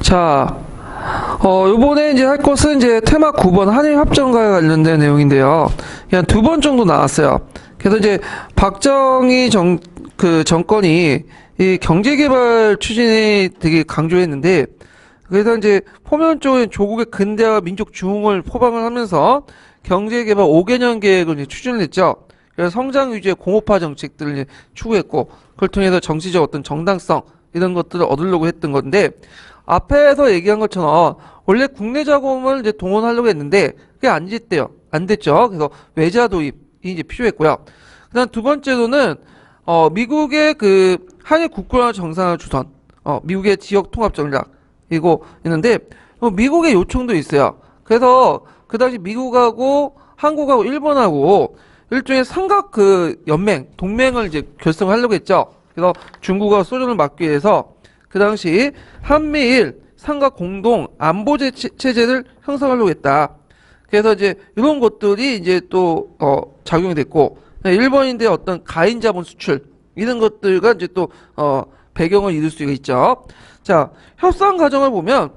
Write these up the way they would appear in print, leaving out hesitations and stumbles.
자, 요번에 이제 할 것은 이제 테마 9번 한일 합정과에 관련된 내용인데요. 그냥 2번 정도 나왔어요. 그래서 이제 박정희 정권이 이 경제개발 추진에 되게 강조했는데, 그래서 이제 포면적인 조국의 근대화 민족 중흥을 포방을 하면서 경제개발 5개년 계획을 이제 추진을 했죠. 그래서 성장 위주의 공업화 정책들을 이제 추구했고, 그걸 통해서 정치적 어떤 정당성 이런 것들을 얻으려고 했던 건데, 앞에서 얘기한 것처럼 원래 국내 자금을 이제 동원하려고 했는데 그게 안 됐대요. 안 됐죠. 그래서 외자 도입이 이제 필요했고요. 그다음 두 번째로는 미국의 그 한일 국군화 정상화 주선, 미국의 지역 통합 전략 이거 있는데 미국의 요청도 있어요. 그래서 그 당시 미국하고 한국하고 일본하고 일종의 삼각 그 연맹, 동맹을 이제 결성하려고 했죠. 그래서 중국과 소련을 막기 위해서 그 당시 한미일 삼각 공동 안보 체제를 형성하려고 했다. 그래서 이제 이런 것들이 이제 또 작용이 됐고, 일본인들의 어떤 가인 자본 수출 이런 것들과 이제 또 배경을 이룰 수가 있죠. 자, 협상 과정을 보면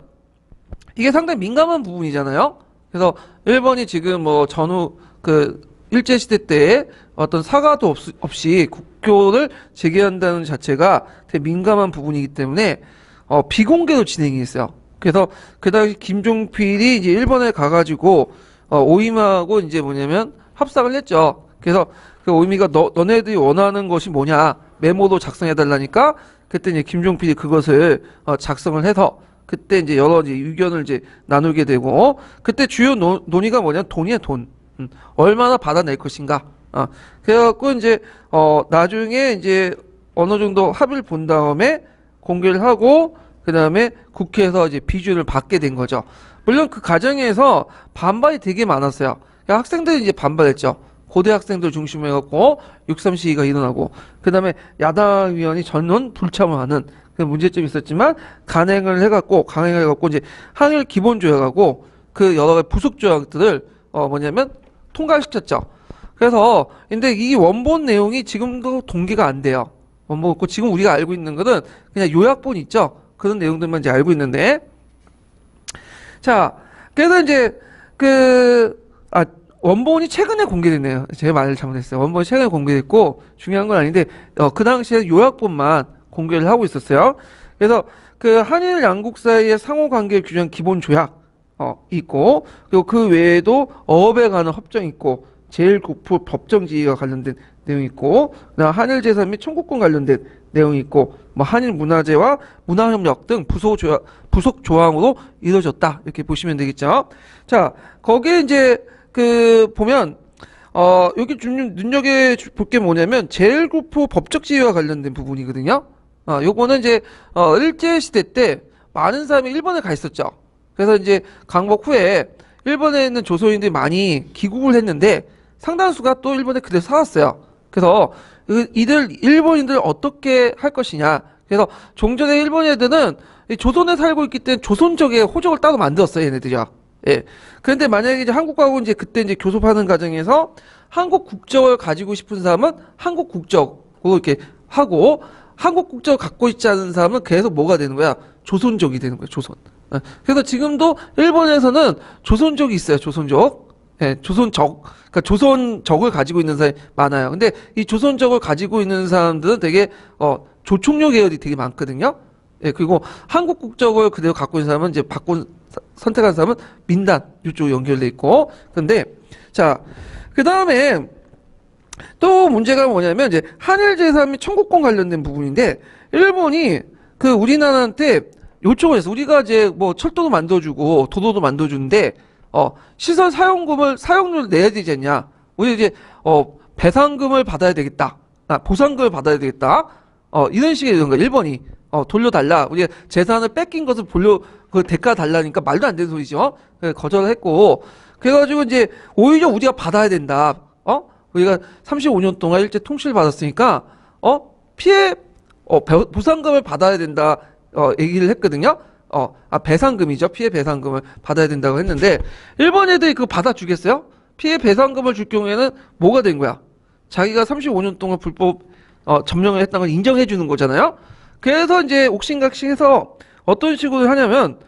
이게 상당히 민감한 부분이잖아요. 그래서 일본이 지금 뭐 전후 그 일제 시대 때 어떤 사과도 없이 국교를 재개한다는 자체가 되게 민감한 부분이기 때문에 비공개로 진행이 했어요. 그래서 그 당시 김종필이 이제 일본에 가가지고 오이마하고 이제 뭐냐면 협상을 했죠. 그래서 그 오이미가 너네들이 원하는 것이 뭐냐 메모도 작성해달라니까 그때 이제 김종필이 그것을 작성을 해서 그때 이제 여러 이제 의견을 이제 나누게 되고 그때 주요 논의가 뭐냐 돈이야 돈. 얼마나 받아낼 것인가. 그래갖고 이제 나중에 이제 어느 정도 합의를 본 다음에 공개를 하고 그 다음에 국회에서 이제 비준을 받게 된 거죠. 물론 그 과정에서 반발이 되게 많았어요. 학생들이 이제 반발했죠. 고대 학생들 중심으로 해갖고 6.3 시위가 일어나고 그 다음에 야당 위원이 전원 불참을 하는 그 문제점이 있었지만 강행을 해갖고 이제 한일 기본조약하고 그 여러 가지 부속 조약들을 뭐냐면 통과시켰죠. 그래서 근데 이 원본 내용이 지금도 동기가 안 돼요. 원본 없고 지금 우리가 알고 있는 것은 그냥 요약본 있죠. 그런 내용들만 이제 알고 있는데 자 그래서 이제 원본이 최근에 공개됐네요. 제가 말을 잘못했어요. 원본이 최근에 공개됐고 중요한 건 아닌데 그 당시에 요약본만 공개를 하고 있었어요. 그래서 그 한일 양국 사이의 상호 관계를 규정한 기본 조약 있고 그리고 그 외에도 어업에 관한 협정이 있고 제1국부 법정지휘와 관련된 내용이 있고 그다음 한일 재산 및 청구권 관련된 내용이 있고 뭐 한일 문화재와 문화협력 등 부속 조항으로 이루어졌다 이렇게 보시면 되겠죠. 자 거기에 이제 그 보면 여기 좀 눈여겨볼 게 뭐냐면 제1국부 법적지휘와 관련된 부분이거든요. 요거는 이제 일제 시대 때 많은 사람이 일본에 가 있었죠. 그래서 이제 강복 후에 일본에 있는 조선인들이 많이 귀국을 했는데 상당수가 또 일본에 그대로 살았어요. 그래서 일본인들 어떻게 할 것이냐. 그래서 종전에 일본 애들은 조선에 살고 있기 때문에 조선족의 호적을 따로 만들었어요, 얘네들이요. 예. 그런데 만약에 이제 한국하고 이제 그때 이제 교섭하는 과정에서 한국 국적을 가지고 싶은 사람은 한국 국적으로 이렇게 하고 한국 국적을 갖고 있지 않은 사람은 계속 뭐가 되는 거야? 조선족이 되는 거야, 조선. 그래서 지금도 일본에서는 조선족이 있어요, 조선족. 예, 조선적. 그러니까 조선적을 가지고 있는 사람이 많아요. 근데 이 조선적을 가지고 있는 사람들은 되게, 조총료 계열이 되게 많거든요. 예, 그리고 한국 국적을 그대로 갖고 있는 사람은 이제 선택한 사람은 민단, 이쪽 연결돼 있고. 근데, 자, 그 다음에 또 문제가 뭐냐면 이제 한일 재산 및 청구권 관련된 부분인데, 일본이 그 우리나라한테 요청을 했어. 우리가 이제 뭐 철도도 만들어주고 도로도 만들어주는데 시설 사용료를 내야 되지 않냐. 우리 이제 배상금을 받아야 되겠다. 보상금을 받아야 되겠다. 이런 식의 이런 거 일본이 돌려달라. 우리가 재산을 뺏긴 것을 그 대가 달라니까 말도 안 되는 소리죠. 거절을 했고 그래가지고 이제 오히려 우리가 받아야 된다. 우리가 35년 동안 일제 통치를 받았으니까 보상금을 받아야 된다. 얘기를 했거든요. 배상금이죠. 피해 배상금을 받아야 된다고 했는데 일본 애들이 그거 받아주겠어요? 피해 배상금을 줄 경우에는 뭐가 된 거야? 자기가 35년 동안 불법 점령을 했다는 걸 인정해 주는 거잖아요. 그래서 이제 옥신각신해서 어떤 식으로 하냐면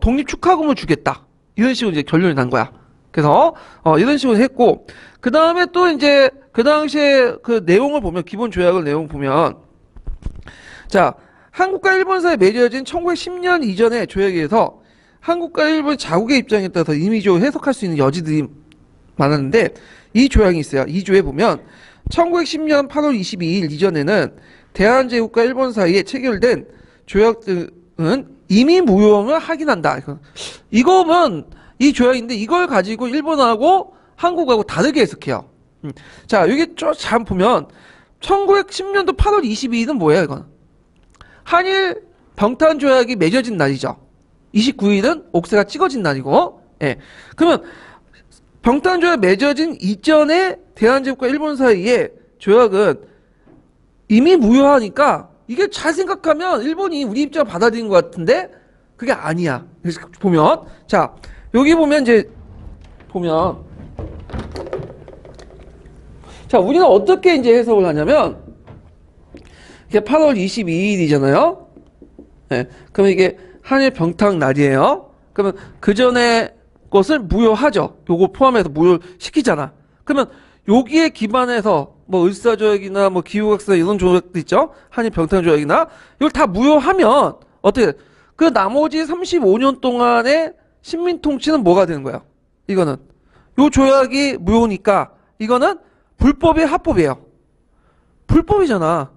독립 축하금을 주겠다 이런 식으로 이제 결론이 난 거야. 그래서 이런 식으로 했고 그 다음에 또 이제 그 당시에 그 내용을 보면 기본 조약을 내용 보면 자 한국과 일본 사이에 맺어진 1910년 이전의 조약에 의해서 한국과 일본 자국의 입장에 따라서 임의적으로 해석할 수 있는 여지들이 많았는데 이 조약이 있어요. 이 조에 보면 1910년 8월 22일 이전에는 대한제국과 일본 사이에 체결된 조약들은 이미 무효를 확인한다. 이거면 이 조약인데 이걸 가지고 일본하고 한국하고 다르게 해석해요. 자, 여기 잘 보면 1910년도 8월 22일은 뭐예요, 이건? 한일 병탄 조약이 맺어진 날이죠. 29일은 옥새가 찍어진 날이고, 예. 그러면 병탄 조약 맺어진 이전에 대한제국과 일본 사이의 조약은 이미 무효하니까 이게 잘 생각하면 일본이 우리 입장을 받아들인 것 같은데 그게 아니야. 그래서 보면 자 여기 보면 이제 보면 자 우리는 어떻게 이제 해석을 하냐면 이게 8월 22일이잖아요. 네, 그러면 이게 한일 병탁 날이에요. 그러면 그 전에 것을 무효하죠. 요거 포함해서 무효시키잖아. 그러면 여기에 기반해서 뭐 을사조약이나 뭐 기후각서 이런 조약도 있죠. 한일 병탁 조약이나 이걸 다 무효하면 어떻게 돼? 그 나머지 35년 동안의 식민 통치는 뭐가 되는 거야? 이거는 요 조약이 무효니까 이거는 불법의 합법이에요. 불법이잖아.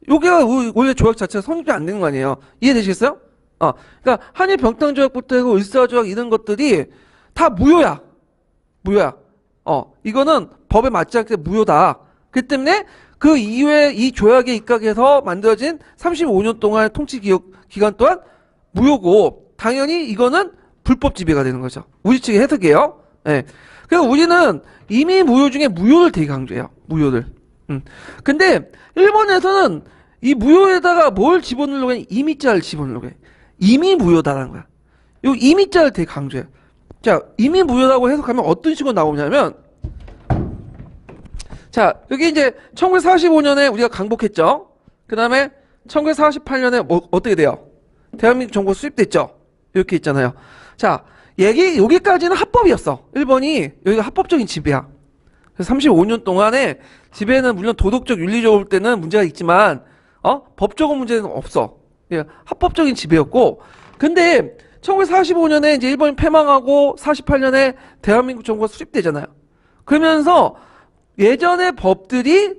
요게가 원래 조약 자체가 성립이 안 되는 거 아니에요. 이해되시겠어요? 그러니까 한일 병탁 조약부터 해서 을사조약 이런 것들이 다 무효야. 무효야. 이거는 법에 맞지 않게 무효다. 그 때문에 그 이후에 이 조약에 입각해서 만들어진 35년 동안의 통치 기간 또한 무효고 당연히 이거는 불법 지배가 되는 거죠. 우리 측의 해석이에요. 예. 그래서 우리는 이미 무효 중에 무효를 되게 강조해요. 무효를. 근데 일본에서는 이 무효에다가 뭘 집어넣으려고 해? 이미자를 집어넣으려고 해. 이미 무효다라는 거야. 요 이미자를 되게 강조해요. 자, 이미 무효라고 해석하면 어떤 식으로 나오냐면 자, 여기 이제 1945년에 우리가 강복했죠. 그 다음에 1948년에 뭐 어떻게 돼요? 대한민국 정부 수립됐죠. 이렇게 있잖아요. 자, 여기까지는 합법이었어. 일본이 여기가 합법적인 지배야. 그래서 35년 동안에 지배는 물론 도덕적 윤리적으로 볼 때는 문제가 있지만 법적인 문제는 없어. 예, 합법적인 지배였고 근데 1945년에 이제 일본이 패망하고 48년에 대한민국 정부가 수립되잖아요. 그러면서 예전의 법들이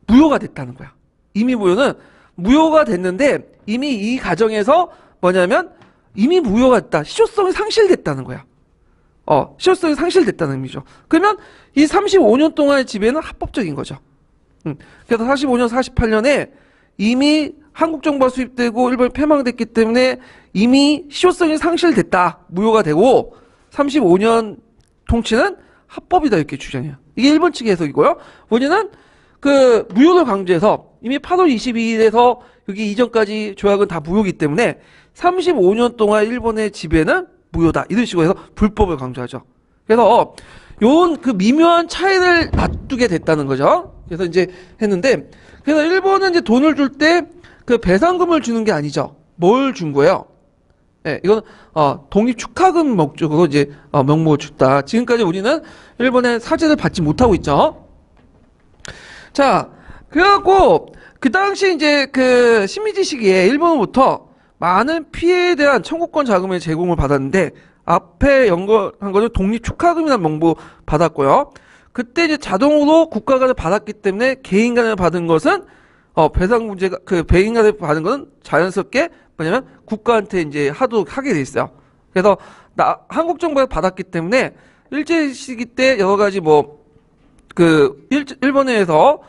무효가 됐다는 거야. 이미 무효는 무효가 됐는데 이미 이 과정에서 뭐냐면 이미 무효가 됐다. 실효성이 상실됐다는 거야. 실효성이 상실됐다는 의미죠. 그러면 이 35년 동안의 지배는 합법적인 거죠. 그래서 45년, 48년에 이미 한국 정부가 수립되고 일본이 패망됐기 때문에 이미 실효성이 상실됐다. 무효가 되고 35년 통치는 합법이다 이렇게 주장해요. 이게 일본 측의 해석이고요. 우리는 그 무효를 강조해서 이미 8월 22일에서 여기 이전까지 조약은 다 무효이기 때문에 35년 동안 일본의 지배는 무효다. 이런 식으로 해서 불법을 강조하죠. 그래서 요런 그 미묘한 차이를 놔두게 됐다는 거죠. 그래서 이제 했는데 그래서 일본은 이제 돈을 줄 때 그 배상금을 주는 게 아니죠. 뭘 준 거예요? 네, 이건 독립 축하금 목적으로 이제 명목을 줬다. 지금까지 우리는 일본의 사죄를 받지 못하고 있죠. 자, 그래갖고 그 당시 이제 그 식민지 시기에 일본으로부터 많은 피해에 대한 청구권 자금의 제공을 받았는데 앞에 연결한 거는 독립 축하금이라는 명부 받았고요. 그때 이제 자동으로 국가 간에 받았기 때문에 개인 간에 받은 것은 배상 문제가 그 개인 간에 받은 것은 자연스럽게 뭐냐면 국가한테 이제 하도록 하게 돼 있어요. 그래서 한국 정부에서 받았기 때문에 일제 시기 때 여러 가지 뭐 그 일본에서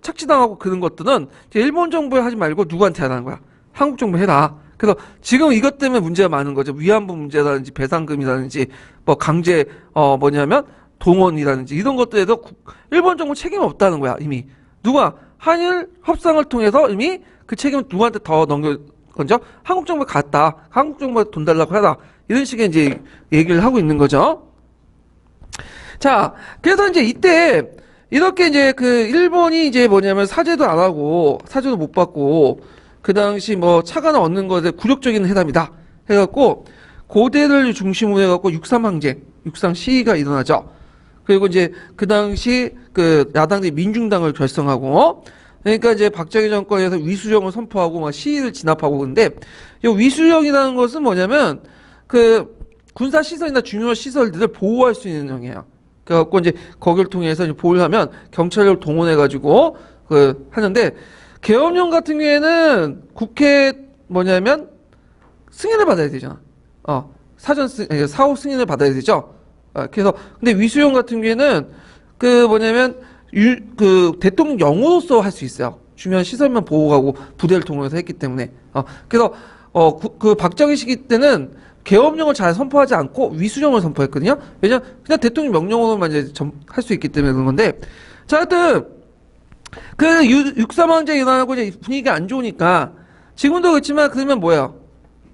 착취당하고 그런 것들은 일본 정부에 하지 말고 누구한테 하라는 거야. 한국 정부에 해라. 그래서 지금 이것 때문에 문제가 많은 거죠. 위안부 문제라든지 배상금이라든지 뭐 강제 뭐냐면 동원이라든지 이런 것들에도 일본 정부 책임이 없다는 거야. 이미 누가 한일 협상을 통해서 이미 그 책임을 누구한테 더 넘겨건져 한국 정부에 갔다. 한국 정부에 돈 달라고 하라. 이런 식의 이제 얘기를 하고 있는 거죠. 자, 그래서 이제 이때 이렇게 이제 그 일본이 이제 뭐냐면 사죄도 안 하고 사죄도 못 받고 그 당시 뭐 차관을 얻는 것에 굴욕적인 해답이다 해갖고 고대를 중심으로 해갖고 육삼항쟁, 육삼 시위가 일어나죠. 그리고 이제 그 당시 그 야당들이 민중당을 결성하고, 그러니까 이제 박정희 정권에서 위수령을 선포하고 막 시위를 진압하고. 근데 이 위수령이라는 것은 뭐냐면 그 군사 시설이나 중요 시설들을 보호할 수 있는 형이에요. 그래갖고 이제 거기를 통해서 이제 보호를 하면 경찰력을 동원해가지고 그 하는데, 계엄령 같은 경우에는 국회 뭐냐면 승인을 받아야 되잖아. 사후 승인을 받아야 되죠. 그래서 근데 위수령 같은 경우에는 그 뭐냐면 그 대통령 영으로서 할 수 있어요. 중요한 시설만 보호하고 부대를 동원해서 했기 때문에. 그래서 그 박정희 시기 때는 계엄령을 잘 선포하지 않고 위수령을 선포했거든요. 왜냐면 그냥 대통령 명령으로만 이제 할 수 있기 때문에 그런 건데. 자, 하여튼 그 육삼항쟁이 일어나고 이제 분위기가 안 좋으니까 지금도 그렇지만, 그러면 뭐예요?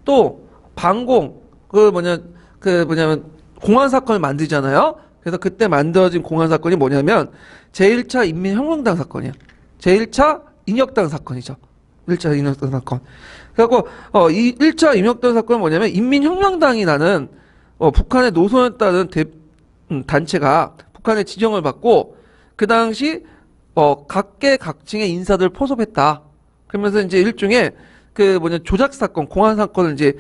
또 방공 그 뭐냐면 공안 사건을 만들잖아요. 그래서 그때 만들어진 공안 사건이 뭐냐면 제1차 인민혁명당 사건이야. 제1차 인혁당 사건이죠. 1차 인혁당 사건. 그래갖고 이 1차 인혁당 사건은 뭐냐면 인민혁명당이라는 북한의 노선에 따른 단체가 북한의 지정을 받고 그 당시 각계 각층의 인사들을 포섭했다. 그러면서 이제 일종의 그 조작 사건, 공안 사건을 이제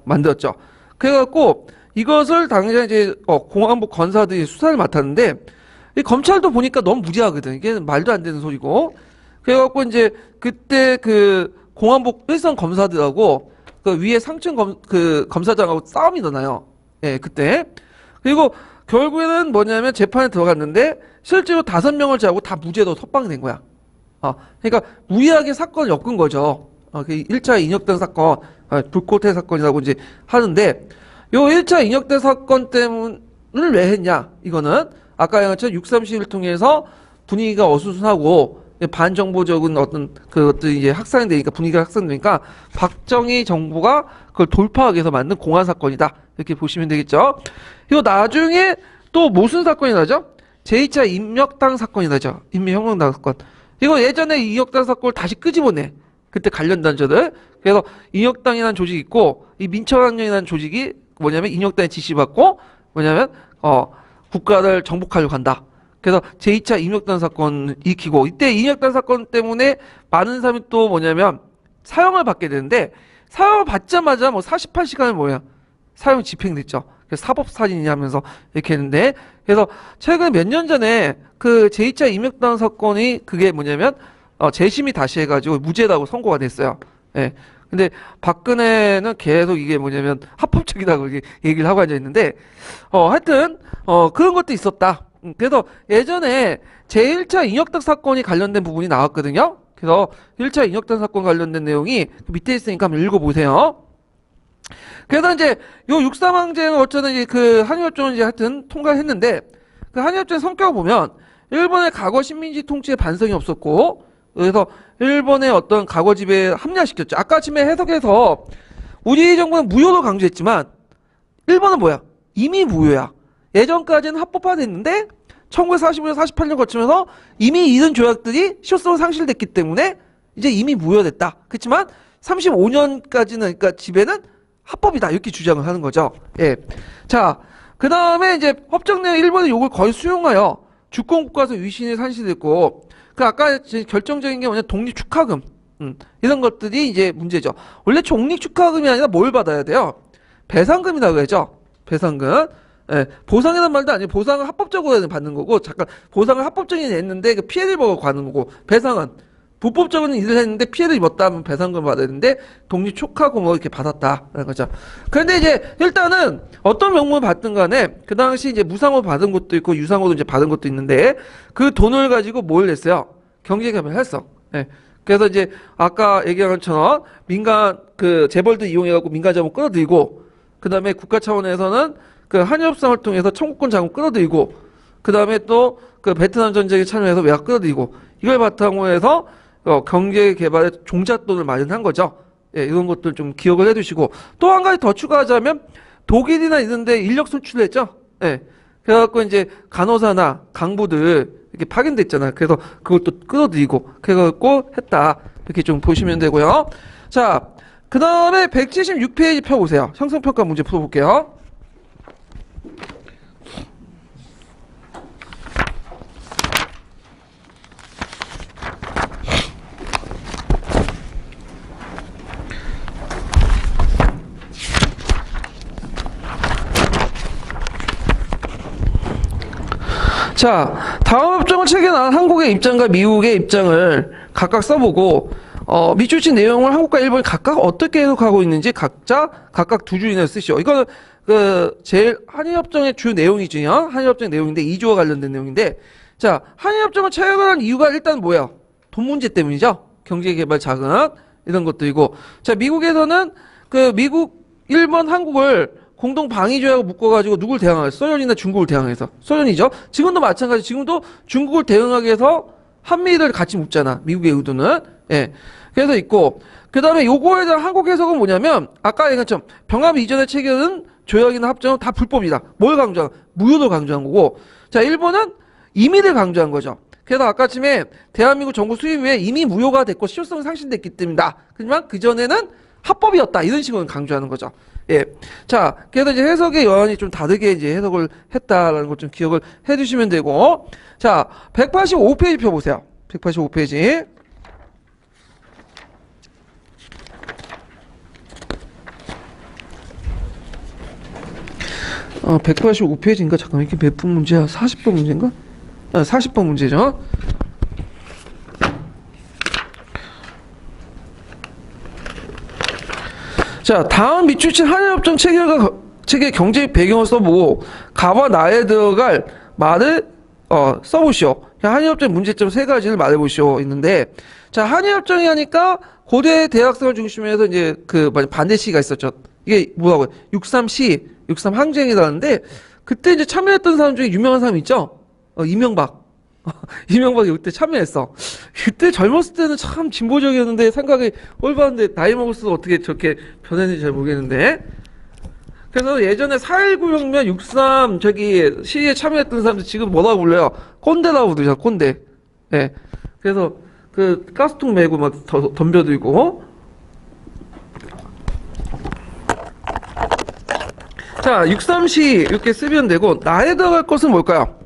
만들었죠. 그래갖고 이것을 당시에 이제 공안부 검사들이 수사를 맡았는데, 이 검찰도 보니까 너무 무리하거든. 이게 말도 안 되는 소리고. 그래갖고 이제 그때 그 공안부 일선 검사들하고 그 위에 상층 검사장하고 싸움이 일어나요. 예, 그때. 그리고 결국에는 뭐냐면 재판에 들어갔는데 실제로 5명을 잡고 다 무죄로 석방이 된 거야. 그러니까 무리하게 사건을 엮은 거죠. 그 1차 인혁당 사건, 불꽃의 사건이라고 이제 하는데, 요 1차 인혁대 사건 때문을 왜 했냐? 이거는 아까 얘기했던 6.30을 통해서 분위기가 어수선하고 반정보적인 어떤 그것들이 이제 확산이 되니까, 분위기가 확산되니까 박정희 정부가 그걸 돌파하기 위해서 만든 공안 사건이다. 이렇게 보시면 되겠죠. 이거 나중에 또 무슨 사건이 나죠? 제2차 인혁당 사건이 나죠. 인민혁명당 사건. 이거 예전에 인혁당 사건을 다시 끄집어내. 그때 관련 단체들. 그래서 인혁당이라는 조직이 있고, 이 민청학령이라는 조직이 뭐냐면 인혁당에 지시받고 뭐냐면 국가를 정복하려고 한다. 그래서 제2차 인혁당 사건을 일으키고, 이때 인혁당 사건 때문에 많은 사람이 또 뭐냐면 사형을 받게 되는데, 사형을 받자마자 뭐 48시간을 뭐야 사형 집행됐죠. 그래서 사법살인이 하면서 이렇게 했는데, 그래서 최근 몇 년 전에 그 제2차 인혁당 사건이 그게 뭐냐면 재심이 다시 해가지고 무죄라고 선고가 됐어요. 예. 근데 박근혜는 계속 이게 뭐냐면 합법적이라고 얘기를 하고 앉아 있는데, 하여튼 그런 것도 있었다. 그래서 예전에 제1차 인혁당 사건이 관련된 부분이 나왔거든요. 그래서 1차 인혁당 사건 관련된 내용이 밑에 있으니까 한번 읽어보세요. 그래서 이제 요 육삼항쟁은 어쩌든 이제 그 한일협정을 이제 하여튼 통과했는데, 그 한일협정 성격을 보면 일본의 과거 식민지 통치에 반성이 없었고, 그래서 일본의 어떤 과거 지배에 합리화시켰죠. 아까 아침에 해석해서 우리 정부는 무효로 강조했지만 일본은 뭐야? 이미 무효야. 예전까지는 합법화됐는데 1945년, 48년 거치면서 이미 이런 조약들이 실효성으로 상실됐기 때문에 이제 이미 무효됐다. 그렇지만 35년까지는, 그러니까 지배는 합법이다. 이렇게 주장을 하는 거죠. 예. 자, 그 다음에 이제 협정 내용 일본은 이걸 거의 수용하여 주권국가에서 위신이 산실됐고, 그 아까 결정적인 게 뭐냐, 독립축하금, 이런 것들이 이제 문제죠. 원래 독립축하금이 아니라 뭘 받아야 돼요? 배상금이라고 하죠. 배상금. 예, 보상이란 말도 아니에요. 보상은 합법적으로 받는 거고, 잠깐 보상을 합법적인 했는데 그 피해를 보고 가는 거고, 배상은 불법적으로 일을 했는데 피해를 입었다 하면 배상금을 받아야 되는데 독립축하금을 이렇게 받았다라는 거죠. 그런데 이제 일단은 어떤 명목을 받든 간에 그 당시 이제 무상으로 받은 것도 있고 유상으로 이제 받은 것도 있는데, 그 돈을 가지고 뭘 냈어요? 경제개발을 했어. 예. 그래서 이제 아까 얘기한 것처럼 민간 그 재벌들 이용해갖고 민간 자본 끌어들이고, 그 다음에 국가 차원에서는 그 한일협상을 통해서 청구권 자금 끌어들이고, 그 다음에 또 그 베트남 전쟁에 참여해서 외화 끌어들이고, 이걸 바탕으로 해서 경제 개발에 종잣돈을 마련한 거죠. 예, 이런 것들 좀 기억을 해두시고, 또 한 가지 더 추가하자면 독일이나 이런 데 인력 수출을 했죠. 예. 그래갖고 이제 간호사나 강부들 이렇게 파견됐잖아요. 그래서 그걸 또 끌어들이고 그래갖고 했다. 이렇게 좀 보시면 되고요. 자, 그 다음에 176페이지 펴보세요. 형성평가 문제 풀어볼게요. 자, 다음 협정을 체결한 한국의 입장과 미국의 입장을 각각 써보고 미추진 내용을 한국과 일본이 각각 어떻게 해석하고 있는지 각각 두 줄 이내로 쓰시오. 이거는 제일 한일협정의 주 내용이지요. 한일협정 내용인데 2조와 관련된 내용인데, 자, 한일협정을 체결한 이유가 일단 뭐야? 돈 문제 때문이죠. 경제개발 자금 이런 것들이고, 자, 미국에서는 미국, 일본, 한국을 공동 방위조약을 묶어가지고 누굴 대항하겠어? 소련이나 중국을 대항해서. 소련이죠. 지금도 마찬가지. 지금도 중국을 대응하기 위해서 한미를 같이 묶잖아. 미국의 의도는. 예. 그래서 있고, 그 다음에 요거에 대한 한국 해석은 뭐냐면, 아까 얘기한 것처럼 병합 이전의 체결은 조약이나 합정은 다 불법이다. 뭘 강조한? 무효를 강조한 거고, 자, 일본은 임의를 강조한 거죠. 그래서 아까쯤에 대한민국 정부 수립 후에 이미 무효가 됐고 실효성이 상실됐기 때문이다. 하지만 그전에는 합법이었다. 이런 식으로 강조하는 거죠. 예. 자, 그래서 이제 해석의 여한이 좀 다르게 이제 해석을 했다라는 걸 좀 기억을 해 주시면 되고. 자, 185페이지 펴보세요. 185페이지. 185페이지인가? 잠깐만, 이게 몇 분 문제야? 40번 문제인가? 40번 문제죠. 자, 다음 미추진 한일협정 체결 경제적 배경을 써보고 가와 나에 들어갈 말을 써보시오. 한일협정 문제점 세 가지를 말해보시오. 있는데, 자, 한일협정이 하니까 고대 대학생을 중심으로 해서 이제 반대 시위가 있었죠. 이게 뭐라고요? 63 시, 63 항쟁이라는데, 그때 이제 참여했던 사람 중에 유명한 사람 있죠? 이명박. 이명박이 그때 참여했어. 그때 젊었을 때는 참 진보적이었는데 생각이 올바른데 나이 먹을수록 어떻게 저렇게 변했는지 잘 모르겠는데. 그래서 예전에 4.19 혁명 63 시위에 참여했던 사람들 지금 뭐라고 불러요? 꼰대라고 부르죠. 꼰대. 예. 그래서 가스통 메고 막 덤벼들고. 자, 63시 이렇게 쓰면 되고, 나에 들어갈 것은 뭘까요?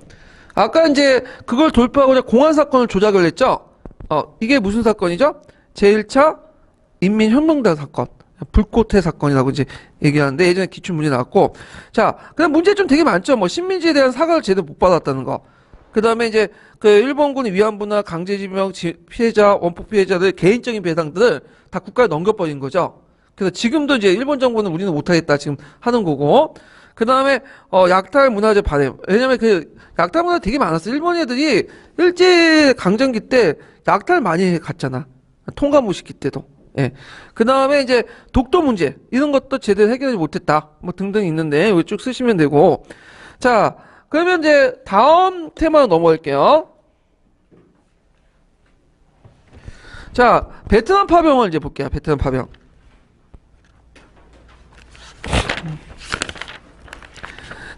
아까 이제 그걸 돌파하고자 공안 사건을 조작을 했죠? 이게 무슨 사건이죠? 제1차 인민혁명당 사건. 불꽃회 사건이라고 이제 얘기하는데, 예전에 기출 문제 나왔고. 자, 그다음 문제 좀 되게 많죠? 뭐, 식민지에 대한 사과를 제대로 못 받았다는 거. 그 다음에 이제 일본군의 위안부나 강제징용 피해자, 원폭 피해자들 개인적인 배상들을 다 국가에 넘겨버린 거죠. 그래서 지금도 이제 일본 정부는 우리는 못하겠다 지금 하는 거고. 그 다음에 약탈 문화재 발행. 왜냐면 약탈 문화 되게 많았어. 일본 애들이 일제 강점기 때 약탈 많이 갔잖아. 통감무 시킬 때도. 예. 그 다음에 이제 독도 문제 이런 것도 제대로 해결하지 못했다. 뭐 등등 있는데 여기 쭉 쓰시면 되고. 자, 그러면 이제 다음 테마로 넘어갈게요. 자, 베트남 파병을 이제 볼게요. 베트남 파병.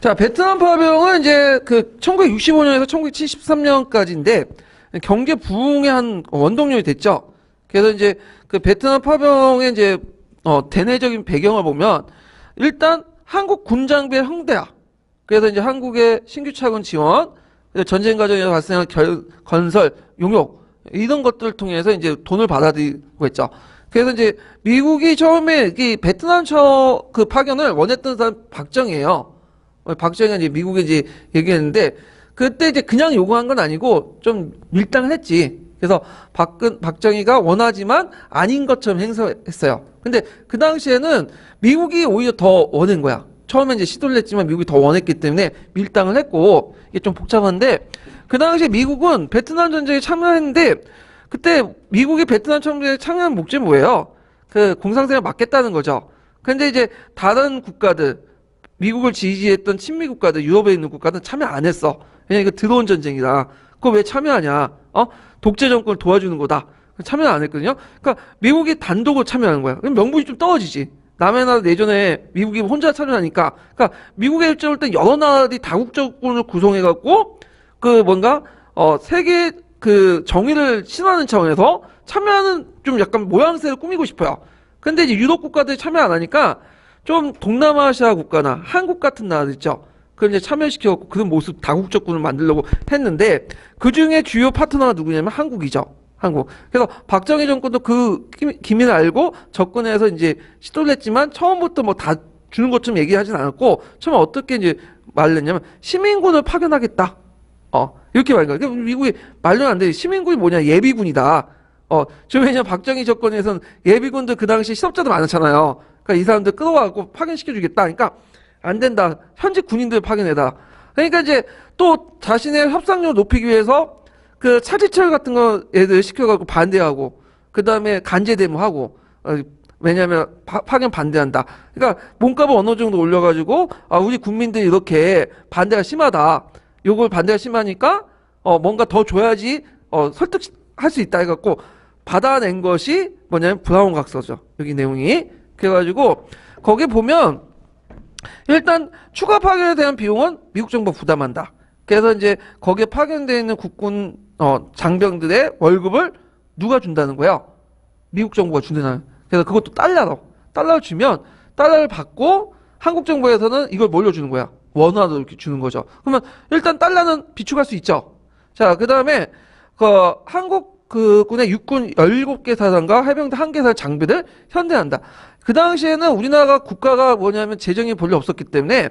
자, 베트남 파병은 이제 1965년에서 1973년까지인데 경제 부흥의 한 원동력이 됐죠. 그래서 이제 베트남 파병의 이제 대내적인 배경을 보면 일단 한국 군장비 형대화. 그래서 이제 한국의 신규 차군 지원, 전쟁 과정에서 발생한 건설, 용역 이런 것들을 통해서 이제 돈을 받아들이고 했죠. 그래서 이제 미국이 처음에 이 베트남 파견을 원했던 사람 박정희예요. 박정희가 이제 미국에 이제 얘기했는데 그때 이제 그냥 요구한 건 아니고 좀 밀당을 했지. 그래서 박정희가 원하지만 아닌 것처럼 행사했어요. 근데 그 당시에는 미국이 오히려 더 원한 거야. 처음에 이제 시도를 했지만 미국이 더 원했기 때문에 밀당을 했고 이게 좀 복잡한데 그 당시에 미국은 베트남 전쟁에 참여했는데 그때 미국이 베트남 전쟁에 참여한 목적이 뭐예요? 공상생활 막겠다는 거죠. 근데 이제 다른 국가들 미국을 지지했던 친미 국가들, 유럽에 있는 국가들은 참여 안 했어. 왜냐면 이거 드러운 전쟁이다. 그거 왜 참여하냐? 독재 정권을 도와주는 거다. 참여 안 했거든요. 그러니까 미국이 단독으로 참여하는 거야. 그럼 명분이 좀 떨어지지. 남의 나라 내전에 미국이 혼자 참여하니까. 그러니까 미국의 입장을 때 여러 나라들이 다국적군을 구성해갖고 세계 그 정의를 신화하는 차원에서 참여하는 좀 약간 모양새를 꾸미고 싶어요. 근데 이제 유럽 국가들이 참여 안 하니까 좀 동남아시아 국가나 한국 같은 나라들 있죠. 그걸 이제 참여시켜갖고 그런 모습 다국적군을 만들려고 했는데 그 중에 주요 파트너가 누구냐면 한국이죠. 한국. 그래서 박정희 정권도 그 기밀을 알고 접근해서 이제 시도를 했지만 처음부터 뭐 다 주는 것처럼 얘기하진 않았고 처음에 어떻게 이제 말을 했냐면 시민군을 파견하겠다. 이렇게 말한 거예요. 그러니까 미국이 말도 안 돼. 시민군이 뭐냐? 예비군이다. 지금 왜냐면 박정희 정권에서는 예비군들 그 당시 실업자도 많았잖아요. 그러니까 이 사람들 끌어와갖고 파견시켜주겠다. 그러니까 안 된다. 현직 군인들 파견해다. 그러니까 이제 또 자신의 협상력을 높이기 위해서 그 차지철 같은 거 애들 시켜갖고 반대하고 그 다음에 간제 데모하고 왜냐하면 파견 반대한다. 그러니까 몸값을 어느 정도 올려가지고 우리 국민들이 이렇게 반대가 심하다. 요걸 반대가 심하니까 뭔가 더 줘야지 설득할 수 있다 해갖고 받아낸 것이 뭐냐면 브라운 각서죠. 여기 내용이. 그래가지고 거기 보면 일단 추가 파견에 대한 비용은 미국 정부가 부담한다. 그래서 이제 거기에 파견되어 있는 국군 장병들의 월급을 누가 준다는 거예요? 미국 정부가 준다는. 그래서 그것도 달러로 주면 달러를 받고 한국 정부에서는 이걸 뭘로 주는 거야? 원화로 이렇게 주는 거죠. 그러면 일단 달러는 비축할 수 있죠. 자, 그 다음에 한국 군의 육군 17개 사단과 해병대 1개 사단 장비를 현대한다. 그 당시에는 우리나라가 국가가 뭐냐면 재정이 별로 없었기 때문에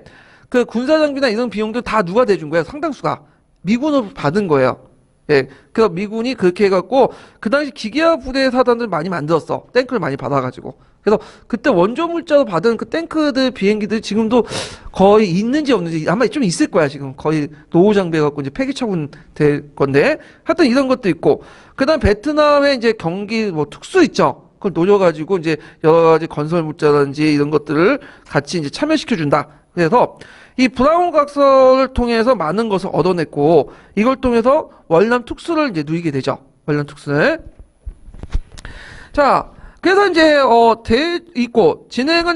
그 군사 장비나 이런 비용들 다 누가 대준 거예요? 상당수가 미군으로 받은 거예요. 예, 그래서 미군이 그렇게 해갖고 그 당시 기계화 부대 사단들 많이 만들었어. 탱크를 많이 받아가지고. 그래서 그때 원조 물자로 받은 그 탱크들 비행기들 지금도 거의 있는지 없는지 아마 좀 있을 거야. 지금 거의 노후 장비해갖고 이제 폐기 처분될 건데 하여튼 이런 것도 있고 그다음 베트남의 이제 경기 뭐 특수 있죠. 그걸 노려가지고 이제 여러 가지 건설 물자라든지 이런 것들을 같이 이제 참여시켜준다. 그래서 이 브라운 각서를 통해서 많은 것을 얻어냈고 이걸 통해서 월남 특수를 이제 누리게 되죠. 월남 특수를. 자, 그래서 이제 있고 진행은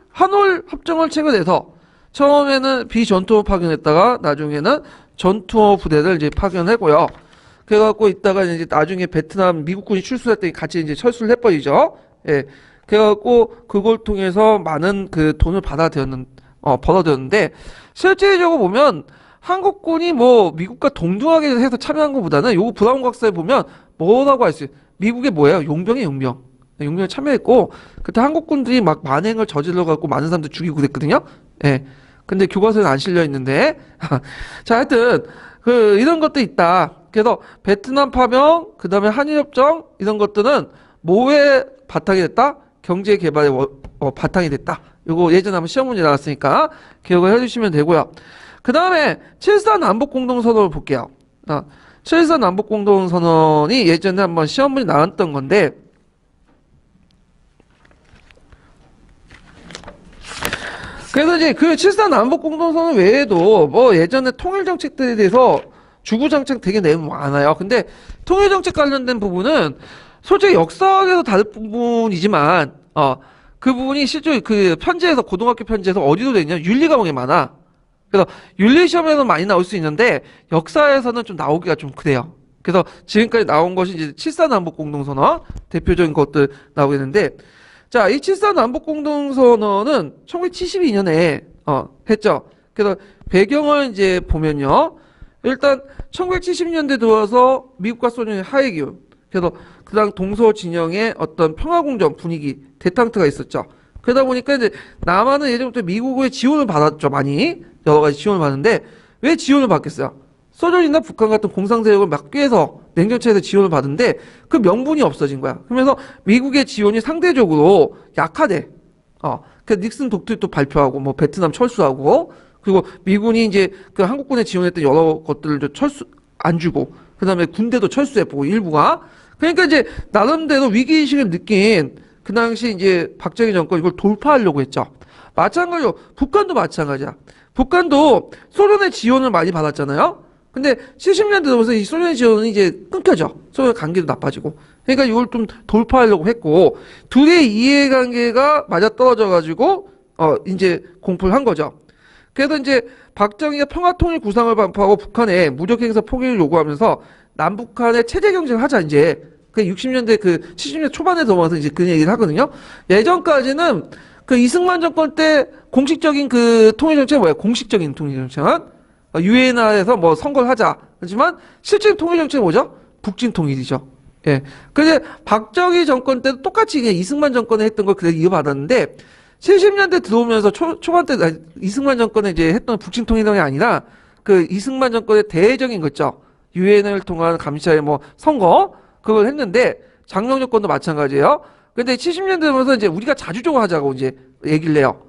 한올 협정을 체결해서 처음에는 비전투호 파견했다가 나중에는 전투호 부대를 이제 파견하고요. 그래갖고 있다가 이제 나중에 베트남 미국군이 출수할 때 같이 이제 철수를 해버리죠. 예. 그래갖고 그걸 통해서 많은 그 돈을 벌어들였는데 실제적으로 보면 한국군이 뭐 미국과 동등하게 해서 참여한 것보다는 요 브라운 각서에 보면 뭐라고 할 수 있어요? 미국의 뭐예요? 용병이 용병. 용병에 참여했고 그때 한국군들이 막 만행을 저질러 갖고 많은 사람들 죽이고 그랬거든요. 예. 근데 교과서에는 안 실려 있는데 자 하여튼 이런 것도 있다. 그래서 베트남 파병 그다음에 한일협정 이런 것들은 뭐에 바탕이 됐다? 경제 개발의 바탕이 됐다. 이거 예전에 한번 시험 문제 나왔으니까 기억을 해주시면 되고요. 그 다음에 7.4 남북공동선언을 볼게요. 7.4 남북공동선언이 예전에 한번 시험 문제 나왔던 건데 그래서 이제 그 7.4 남북공동선언 외에도 뭐 예전에 통일정책들에 대해서 주구장창 되게 내용 많아요. 근데 통일정책 관련된 부분은 솔직히 역사학에서 다른 부분이지만 그 부분이 실제 그 편제에서 고등학교 편제에서 어디로 돼 있냐 윤리 과목에 많아. 그래서 윤리 시험에서 많이 나올 수 있는데 역사에서는 좀 나오기가 좀 그래요. 그래서 지금까지 나온 것이 이제 7.4 남북공동선언 대표적인 것들 나오겠는데 자, 이 7.4 남북공동선언은 1972년에 했죠. 그래서 배경을 이제 보면요. 일단 1970년대 들어와서 미국과 소련의 하해 기운. 그래서 그다음 동서 진영의 어떤 평화공정 분위기 대탕트가 있었죠. 그러다 보니까 이제 남한은 예전부터 미국의 지원을 받았죠. 많이 여러 가지 지원을 받는데 왜 지원을 받겠어요? 소련이나 북한 같은 공상 세력을 막기 위해서 냉전체에서 지원을 받는데 그 명분이 없어진 거야. 그러면서 미국의 지원이 상대적으로 약하대. 그 닉슨 독트린도 발표하고 뭐 베트남 철수하고 그리고 미군이 이제 그 한국군에 지원했던 여러 것들을 철수 안 주고 그다음에 군대도 철수해보고 일부가 그러니까 이제 나름대로 위기의식을 느낀 그 당시 이제 박정희 정권 이걸 돌파하려고 했죠. 마찬가지로 북한도 마찬가지야. 북한도 소련의 지원을 많이 받았잖아요. 근데 70년대 들어서 이 소련의 지원이 이제 끊겨져. 소련 관계도 나빠지고. 그러니까 이걸 좀 돌파하려고 했고 둘의 이해관계가 맞아떨어져 가지고 이제 공포를 한 거죠. 그래서 이제 박정희가 평화통일 구상을 반포하고 북한에 무력행사 포기를 요구하면서 남북한의 체제 경쟁을 하자 이제 그 60년대 그 70년대 초반에 넘어와서 이제 그 얘기를 하거든요. 예전까지는 그 이승만 정권 때 공식적인 그 통일 정책은 뭐예요? 공식적인 통일 정책은 유엔에서 뭐 선거를 하자. 하지만 실질 통일 정책은 뭐죠? 북진 통일이죠. 예. 그런데 박정희 정권 때도 똑같이 그냥 이승만 정권에 했던 걸 그대로 이어받았는데 70년대 들어오면서 초반 때 이승만 정권에 이제 했던 북진 통일이 아니라 그 이승만 정권의 대외적인 거죠. 유엔을 통한 감시자의 뭐 선거 그걸 했는데 장명 정권도 마찬가지예요. 근데 70년대 들어서 이제 우리가 자주적으로 하자고 이제 얘기를 해요.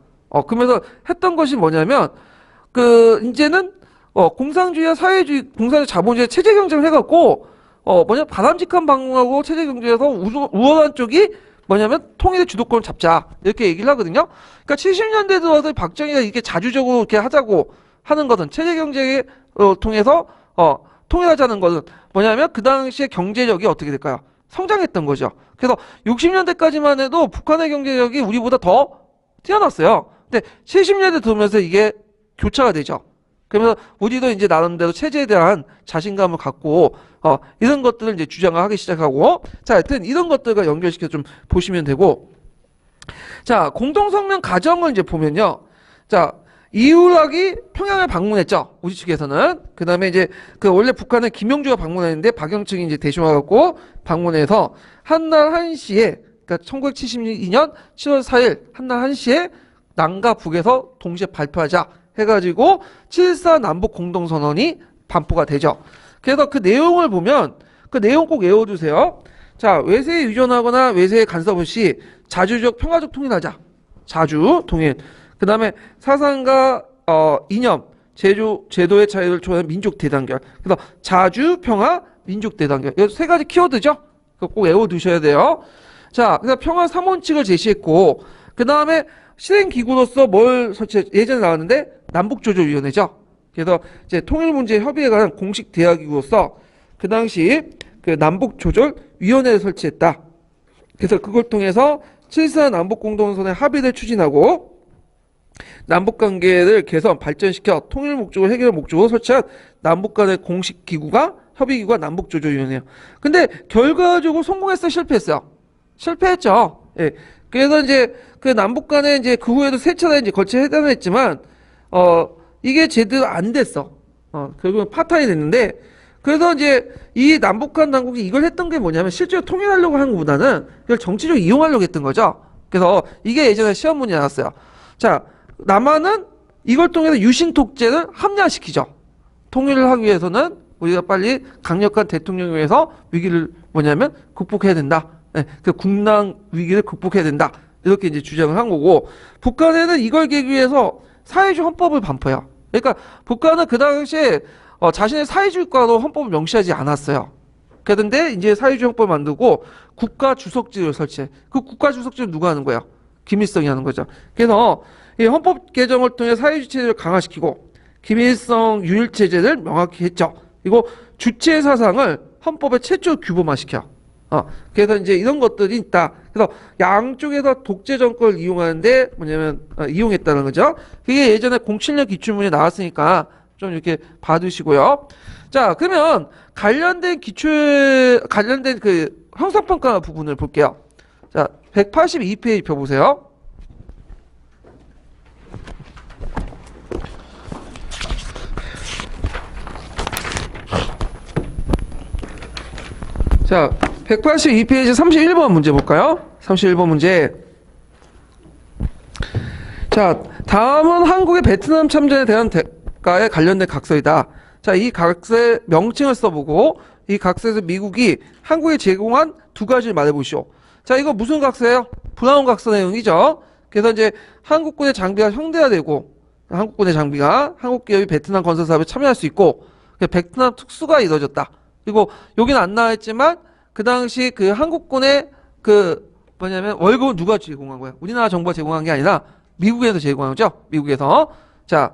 그러면서 했던 것이 뭐냐면 그 이제는 공산주의와 사회주의, 공산주의 자본주의 체제 경쟁을 해갖고 바람직한 방법하고 체제 경쟁에서 우월한 쪽이 뭐냐면 통일의 주도권을 잡자 이렇게 얘기를 하거든요. 그러니까 70년대 들어서 박정희가 이렇게 자주적으로 이렇게 하자고 하는 것은 체제 경쟁을 통해서 통일하자는 것은 뭐냐면 그 당시에 경제력이 어떻게 될까요? 성장했던 거죠. 그래서 60년대까지만 해도 북한의 경제력이 우리보다 더 뛰어났어요. 근데 70년대 들어오면서 이게 교차가 되죠. 그러면서 우리도 이제 나름대로 체제에 대한 자신감을 갖고 이런 것들을 이제 주장을 하기 시작하고 자, 하여튼 이런 것들과 연결시켜 좀 보시면 되고 자, 공동성명 과정을 이제 보면요. 자, 이후락이 평양을 방문했죠. 우리 측에서는. 그 다음에 이제 그 원래 북한은 김영주가 방문했는데 박영측이 이제 대신와갖고 방문해서 한날 1시에 그러니까 1972년 7월 4일 한날 1시에 남과 북에서 동시에 발표하자 해가지고 7.4 남북 공동선언이 반포가 되죠. 그래서 그 내용을 보면 그 내용 꼭 외워두세요. 자, 외세에 의존하거나 외세에 간섭 없이 자주적 평화적 통일하자. 자주 통일. 그 다음에 사상과 이념, 제도의 차이를 초래한 민족 대단결. 그래서 자주, 평화, 민족 대단결. 이 세 가지 키워드죠. 그거 꼭 외워두셔야 돼요. 자, 그래서 평화 3원칙을 제시했고, 그 다음에 실행기구로서 뭘 설치했죠? 예전에 나왔는데 남북조절위원회죠. 그래서 이제 통일문제 협의에 관한 공식 대화기구로서 그 당시 그 남북조절위원회를 설치했다. 그래서 그걸 통해서 7.4 남북공동선언의 합의를 추진하고 남북관계를 개선, 발전시켜 통일 목적을 해결 목적으로 설치한 남북 간의 공식 기구가 협의기구가 남북조절위원회예요. 근데 결과적으로 성공했어요, 실패했어요? 실패했죠. 예. 그래서 이제 그 남북 간에 이제 그 후에도 세 차례 이제 거쳐 회담을 했지만 이게 제대로 안 됐어. 결국은 파탄이 됐는데 그래서 이제 이 남북한 당국이 이걸 했던 게 뭐냐면 실제로 통일하려고 하는 것보다는 이걸 정치적으로 이용하려고 했던 거죠. 그래서 이게 예전에 시험 문제 나왔어요. 자, 남한은 이걸 통해서 유신독재를 합리화시키죠. 통일을 하기 위해서는 우리가 빨리 강력한 대통령을 위해서 위기를 뭐냐면 극복해야 된다. 네, 그 국난 위기를 극복해야 된다. 이렇게 이제 주장을 한 거고 북한에는 이걸 계기 위해서 사회주의 헌법을 반포해요. 그러니까 북한은 그 당시에 자신의 사회주의과도 헌법을 명시하지 않았어요. 그런데 이제 사회주의 헌법을 만들고 국가 주석제를 설치해. 그 국가 주석제를 누가 하는 거예요? 김일성이 하는 거죠. 그래서 이 헌법 개정을 통해 사회주의 체제를 강화시키고 김일성 유일 체제를 명확히 했죠. 그리고 주체 사상을 헌법에 최초 규범화시켜. 그래서 이제 이런 것들이 있다. 그래서 양쪽에서 독재 정권을 이용하는데 뭐냐면 이용했다는 거죠. 그게 예전에 07년 기출문제 나왔으니까 좀 이렇게 봐두시고요. 자, 그러면 관련된 그 형사평가 부분을 볼게요. 자, 182페이지 펴보세요. 자, 182페이지 31번 문제 볼까요? 31번 문제. 자, 다음은 한국의 베트남 참전에 대한 대가에 관련된 각서이다. 자, 이 각서의 명칭을 써보고 이 각서에서 미국이 한국에 제공한 두 가지를 말해보시오. 자, 이거 무슨 각서예요? 브라운 각서 내용이죠. 그래서 이제 한국군의 장비가 형대화되고 한국군의 장비가 한국 기업이 베트남 건설 사업에 참여할 수 있고 베트남 특수가 이루어졌다. 그리고 여기는 안 나와있지만 그 당시 그 한국군의 그 뭐냐면 월급은 누가 제공한 거야? 우리나라 정부가 제공한 게 아니라 미국에서 제공한 거죠. 미국에서. 자,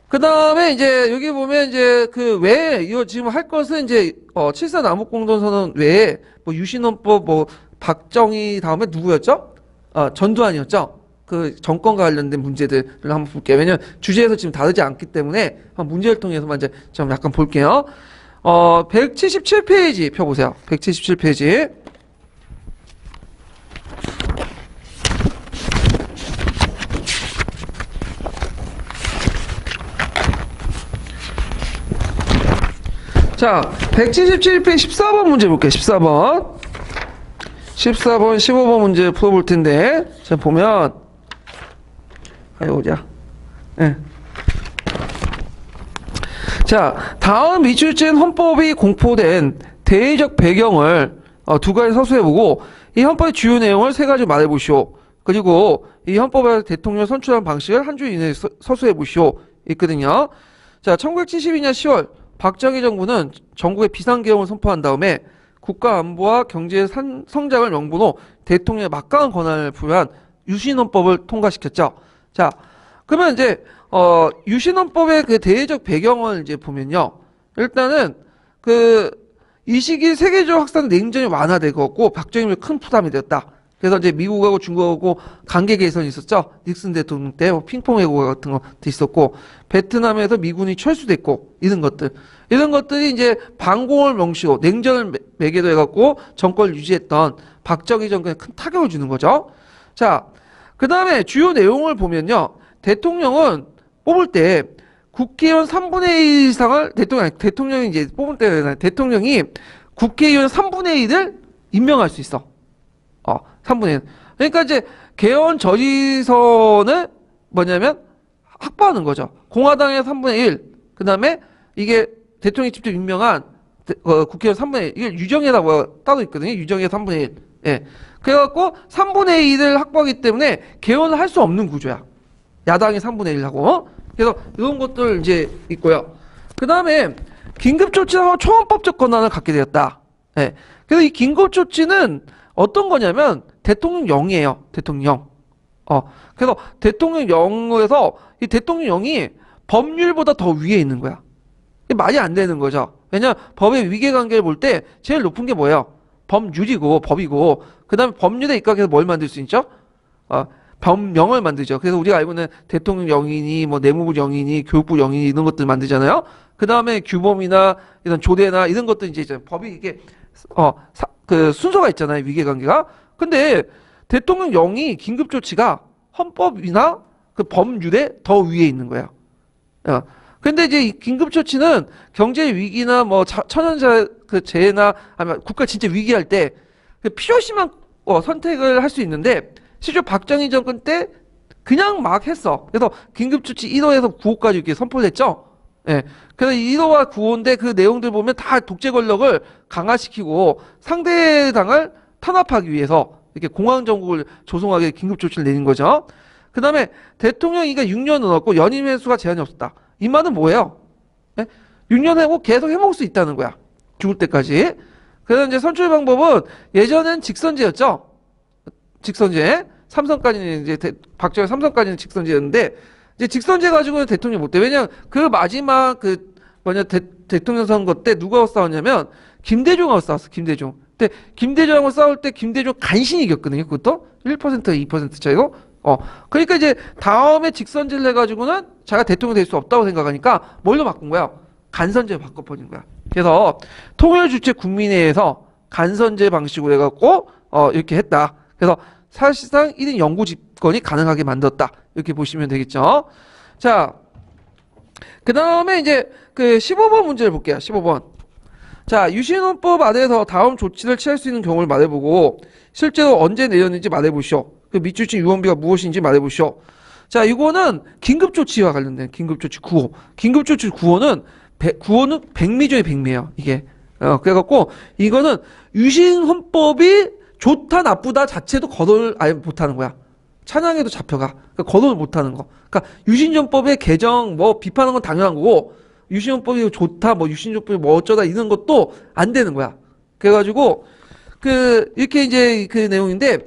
그 다음에 이제 여기 보면 이제 그 외에 이거 지금 할 것은 이제 7.4 남북공동선언 외에 뭐 유신헌법 뭐 박정희 다음에 누구였죠? 전두환이었죠. 그 정권과 관련된 문제들을 한번 볼게요. 왜냐면 주제에서 지금 다르지 않기 때문에 문제를 통해서만 이제 좀 약간 볼게요. 177페이지 펴보세요. 177페이지. 자, 177페이지 14번 문제 볼게요. 14번. 15번 문제 풀어볼 텐데, 자, 보면, 보자. 예. 자, 다음 미추홀주의 헌법이 공포된 대의적 배경을 두 가지 서술해보고, 이 헌법의 주요 내용을 세 가지 말해보시오. 그리고 이 헌법에 대통령 선출하는 방식을 한 줄 이내에 서술해보시오. 있거든요. 자, 1972년 10월, 박정희 정부는 전국에 비상계엄을 선포한 다음에 국가 안보와 경제의 성장을 명분으로 대통령의 막강한 권한을 부여한 유신헌법을 통과시켰죠. 자, 그러면 이제 유신헌법의 그 대외적 배경을 이제 보면요. 일단은 이 시기 세계적 확산 냉전이 완화되고 박정희에 큰 부담이 되었다. 그래서 이제 미국하고 중국하고 관계 개선이 있었죠. 닉슨 대통령 때 핑퐁 회고 같은 것도 있었고, 베트남에서 미군이 철수됐고, 이런 것들이 이제 반공을 명시고 냉전을 매개로 해갖고 정권을 유지했던 박정희 정권에 큰 타격을 주는 거죠. 자, 그 다음에 주요 내용을 보면요. 대통령은 뽑을 때 국회의원 3분의 1 이상을 대통령이 이제 뽑을 때 대통령이 국회의원 3분의 1을 임명할 수 있어. 3분의 1. 그러니까 이제 개헌 저지선을 뭐냐면 확보하는 거죠. 공화당의 3분의 1. 그 다음에 이게 대통령이 직접 임명한 국회의원 3분의 1. 이걸 유정회라고 따로 있거든요. 유정회 3분의 1. 예. 그래갖고 3분의 1을 확보하기 때문에 개헌을 할 수 없는 구조야. 야당이 3분의 1 하고. 그래서 이런 것들 이제 있고요. 그 다음에 긴급조치하고 초헌법적 권한을 갖게 되었다. 예. 그래서 이 긴급조치는 어떤 거냐면 대통령령이에요. 대통령. 그래서 대통령령에서 이 대통령령이 법률보다 더 위에 있는 거야. 이게 말이 안 되는 거죠. 왜냐면 법의 위계관계를 볼 때 제일 높은 게 뭐예요? 법률이고 법이고, 그 다음에 법률에 입각해서 뭘 만들 수 있죠? 법령을 만들죠. 그래서 우리가 알고 있는 대통령령이니 뭐 내무부령이니 교육부령이니 이런 것들 만들잖아요. 그 다음에 규범이나 이런 조례나 이런 것들 이제 법이 이게 그 순서가 있잖아요. 위계관계가. 근데 대통령령이 긴급조치가 헌법이나 그 법률에 더 위에 있는 거예요. 근데 이제 이 긴급조치는 경제 위기나 뭐 천연자 그 재해나 아니면 국가 진짜 위기할 때 그 필요시만 선택을 할 수 있는데, 실제 박정희 정권 때 그냥 막 했어. 그래서 긴급조치 1호에서 9호까지 이렇게 선포를 했죠. 예. 그래서 1호와 9호인데 그 내용들 보면 다 독재 권력을 강화시키고 상대당을 탄압하기 위해서 이렇게 공황정국을 조성하게 긴급조치를 내린 거죠. 그 다음에 대통령이가 6년을 넣었고 연임 횟수가 제한이 없었다. 이 말은 뭐예요? 예? 6년 하고 계속 해먹을 수 있다는 거야. 죽을 때까지. 그래서 이제 선출 방법은 예전엔 직선제였죠. 직선제. 삼선까지는 이제 박정희 삼선까지는 직선제였는데, 이제 직선제 가지고는 대통령 못 돼. 왜냐면 그 마지막 대통령 선거 때 누가 싸웠냐면 김대중하고 싸웠어. 김대중. 근데 김대중하고 싸울 때 김대중 간신히 이겼거든요. 그것도 1% 2% 차이로. 그러니까 이제 다음에 직선제를 해가지고는 자기가 대통령 될 수 없다고 생각하니까 뭘로 바꾼 거야? 간선제로 바꿔버린 거야. 그래서 통일주체 국민회에서 간선제 방식으로 해갖고 이렇게 했다. 그래서 사실상 1인 영구 집권이 가능하게 만들었다. 이렇게 보시면 되겠죠. 자, 그 다음에 이제 그 15번 문제를 볼게요. 15번. 자, 유신헌법 아래에서 다음 조치를 취할 수 있는 경우를 말해보고 실제로 언제 내렸는지 말해보시오. 그 밑줄치 유언비가 무엇인지 말해보시오. 자, 이거는 긴급조치와 관련된 긴급조치 9호. 긴급조치 9호는 100미조의 100미예요. 이게. 그래갖고 이거는 유신헌법이 좋다 나쁘다 자체도 거론을 아예 못하는 거야. 찬양에도 잡혀가. 그러니까 거론을 못하는 거. 그러니까 유신헌법의 개정 뭐 비판하는 건 당연한 거고, 유신헌법이 좋다 뭐 유신헌법이 뭐 어쩌다 이런 것도 안 되는 거야. 그래가지고 이렇게 이제 그 내용인데,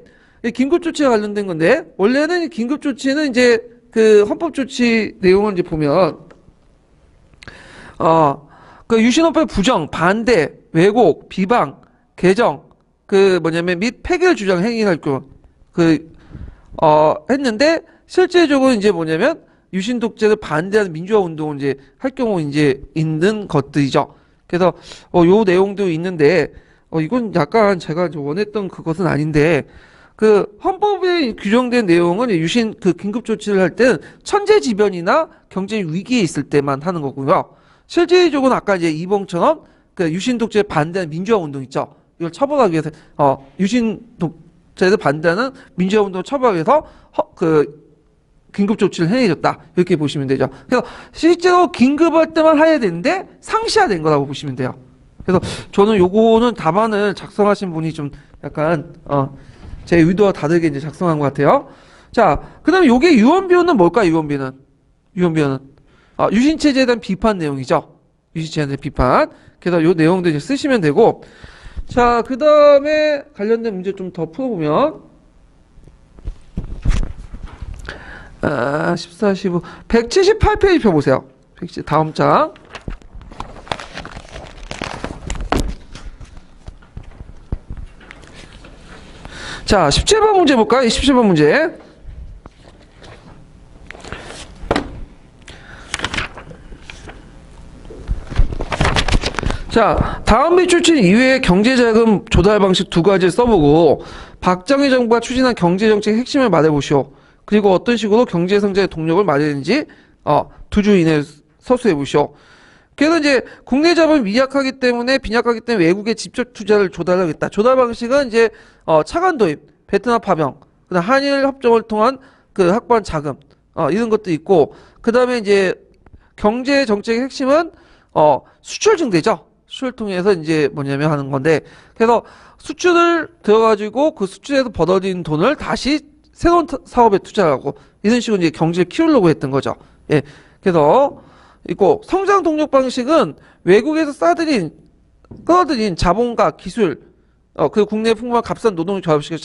긴급조치와 관련된 건데, 원래는 긴급조치는 이제 그 헌법조치 내용을 이제 보면 그 유신헌법의 부정, 반대, 왜곡, 비방, 개정, 및 폐기를 주장 행위할 경우, 했는데 실제적으로 이제 뭐냐면 유신 독재를 반대하는 민주화 운동을 이제 할 경우 이제 있는 것들이죠. 그래서 요 내용도 있는데 이건 약간 제가 원했던 그것은 아닌데 그 헌법에 규정된 내용은 유신 그 긴급 조치를 할 때는 천재지변이나 경제 위기에 있을 때만 하는 거고요. 실제적으로는 아까 이제 이봉처럼 그 유신 독재 반대하는 민주화 운동 있죠. 이걸 처벌하기 위해서 유신 독재를 반대하는 민주화 운동을 처벌하기 위해서 그 긴급 조치를 해내줬다 이렇게 보시면 되죠. 그래서 실제로 긴급할 때만 해야 되는데 상시화된 거라고 보시면 돼요. 그래서 저는 요거는 답안을 작성하신 분이 좀 약간 제 의도와 다르게 이제 작성한 것 같아요. 자, 그다음에 요게 유언비어는 뭘까요? 유언비어는 유신체제에 대한 비판 내용이죠. 유신체제에 대한 비판. 그래서 요 내용도 이제 쓰시면 되고, 자, 그다음에 관련된 문제 좀 더 풀어보면 14, 15, 178페이지 펴보세요. 다음 장. 자, 17번 문제 볼까요? 17번 문제. 자, 다음 비추진 이외의 경제자금 조달 방식 두 가지를 써보고 박정희 정부가 추진한 경제정책의 핵심을 말해보시오. 그리고 어떤 식으로 경제 성장의 동력을 마련했는지 두 줄 이내에 서술해보시오. 그래서 이제 국내 자본이 미약하기 때문에 빈약하기 때문에 외국의 직접 투자를 조달하겠다. 조달 방식은 이제 차관 도입, 베트남 파병, 그다음 한일 협정을 통한 그 확보한 자금 이런 것도 있고, 그다음에 이제 경제 정책의 핵심은 수출 증대죠. 수출 통해서 이제 뭐냐면 하는 건데, 그래서 수출을 들어가지고 그 수출에서 벌어진 돈을 다시 새로운 사업에 투자하고 이런 식으로 이제 경제를 키우려고 했던 거죠. 예, 그래서 있고 성장 동력 방식은 외국에서 끌어들인 자본과 기술, 그 국내 풍부한 값싼 노동을 결합시켜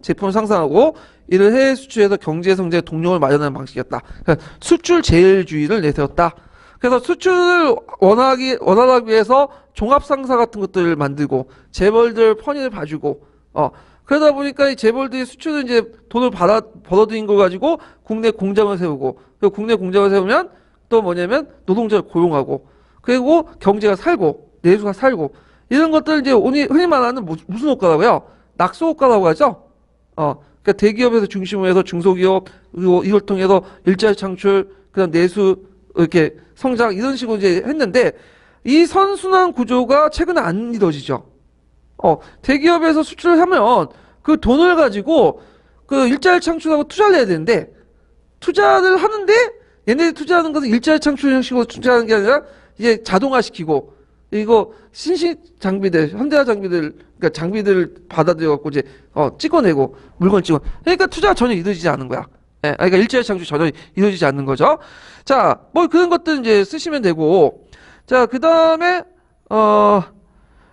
제품을 상상하고 이를 해외 수출해서 경제 성장의 동력을 마련하는 방식이었다. 그러니까 수출 제일주의를 내세웠다. 그래서 수출을 원활하기 위해서 종합상사 같은 것들을 만들고 재벌들 편의를 봐주고 그러다 보니까 이 재벌들이 수출을 이제 돈을 벌어들인 걸 가지고 국내 공장을 세우고, 그리고 국내 공장을 세우면 또 뭐냐면 노동자를 고용하고, 그리고 경제가 살고 내수가 살고 이런 것들 이제 흔히 말하는 무슨 효과라고요? 낙소 효과라고 하죠. 그러니까 대기업에서 중심으로 해서 중소기업, 그리고 이걸 통해서 일자리 창출, 그다음 내수 이렇게 성장 이런 식으로 이제 했는데 이 선순환 구조가 최근에 안 이루어지죠. 대기업에서 수출을 하면 그 돈을 가지고 그 일자리 창출하고 투자를 해야 되는데, 투자를 하는데 얘네들이 투자하는 것은 일자리 창출 형식으로 투자하는 게 아니라 이제 자동화시키고, 이거 신식 장비들, 현대화 장비들, 그러니까 장비들을 받아들여갖고 이제 찍어내고 물건 그러니까 투자가 전혀 이루어지지 않는 거야. 예, 그러니까 일자리 창출 전혀 이루어지지 않는 거죠. 자, 뭐 그런 것들 이제 쓰시면 되고, 자, 그 다음에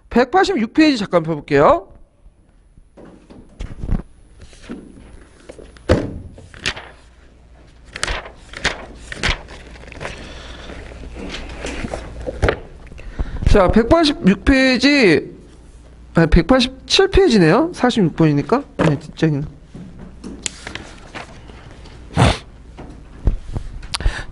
186페이지 잠깐 펴볼게요. 자, 186페이지, 187페이지네요. 46번이니까. 네, 뒷장이네.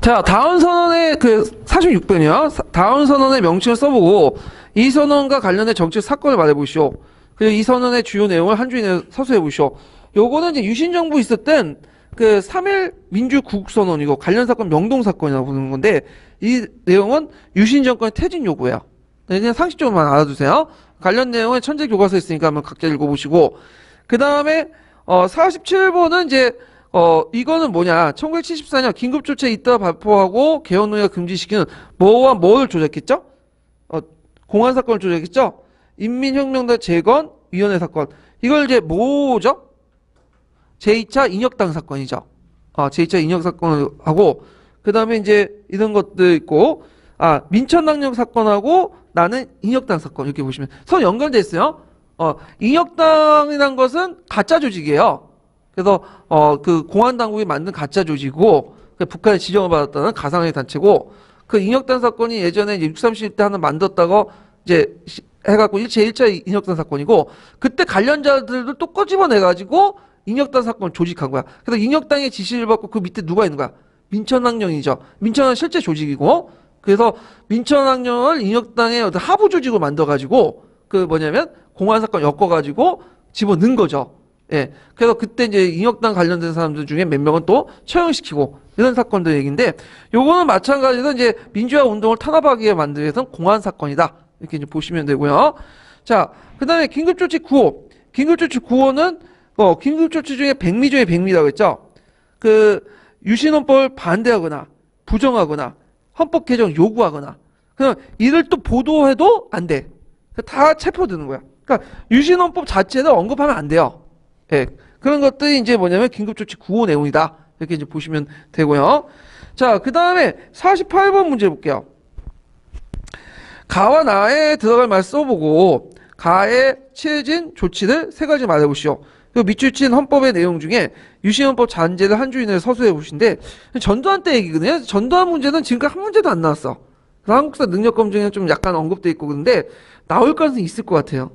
자, 다운 선언의 그 46번이요. 다운 선언의 명칭을 써보고 이 선언과 관련된 정책 사건을 말해보시오. 그리고 이 선언의 주요 내용을 한 줄 이내에 서술해보시오. 요거는 이제 유신 정부 있었던 그 3.1 민주구국선언이고 관련 사건 명동사건이라고 부르는 건데, 이 내용은 유신 정권의 퇴진 요구예요. 그냥 상식적으로만 알아두세요. 관련 내용에 천재 교과서에 있으니까 한번 각자 읽어보시고, 그 다음에 47번은 이제 이거는 뭐냐, 1974년 긴급조치에 잇따라 발표하고 개헌노예가 금지시키는 뭐와 뭐를 조작했죠? 공안 사건을 조작했죠? 인민혁명당 재건위원회 사건. 이걸 이제 뭐죠? 제2차 인혁당 사건이죠. 제2차 인혁 사건을 하고, 그 다음에 이제 이런 것도 있고, 민천당력 사건하고 나는 인혁당 사건, 이렇게 보시면 서로 연결돼 있어요. 인혁당이란 것은 가짜 조직이에요. 그래서 그 공안 당국이 만든 가짜 조직이고, 북한의 지정을 받았다는 가상의 단체고, 그 인혁당 사건이 예전에 6.37 때 하나 만들었다고 이제 해갖고 제1차 인혁당 사건이고, 그때 관련자들도 또 꼬집어내가지고 인혁당 사건을 조직한 거야. 그래서 인혁당의 지시를 받고 그 밑에 누가 있는 거야? 민천학령이죠. 민천은 실제 조직이고, 그래서 민천학령을 인혁당의 어떤 하부 조직으로 만들어가지고 그 뭐냐면 공안 사건 엮어가지고 집어넣은 거죠. 예. 그래서 그때 이제 인혁당 관련된 사람들 중에 몇 명은 또 처형시키고 이런 사건들 얘기인데, 요거는 마찬가지로 이제 민주화 운동을 탄압하기 위해 만들기 위해서는 공안 사건이다. 이렇게 이제 보시면 되고요. 자, 그 다음에 긴급조치 9호. 긴급조치 9호는, 긴급조치 중에 백미 중에 백미라고 했죠. 그, 유신헌법을 반대하거나, 부정하거나, 헌법 개정 요구하거나, 그냥 이를 또 보도해도 안 돼. 다 체포되는 거야. 그러니까 유신헌법 자체를 언급하면 안 돼요. 예. 그런 것들이 이제 뭐냐면 긴급조치 9호 내용이다. 이렇게 이제 보시면 되고요. 자, 그 다음에 48번 문제 볼게요. 가와 나에 들어갈 말 써보고 가에 취해진 조치를 세 가지 말해보시오. 그리고 밑줄 친 헌법의 내용 중에 유신헌법 잔재를 한 주 이내에 서술해 보신데, 전두환 때 얘기거든요. 전두환 문제는 지금까지 한 문제도 안 나왔어. 그래서 한국사 능력검증에 좀 약간 언급돼 있고 그런데 나올 가능성이 있을 것 같아요.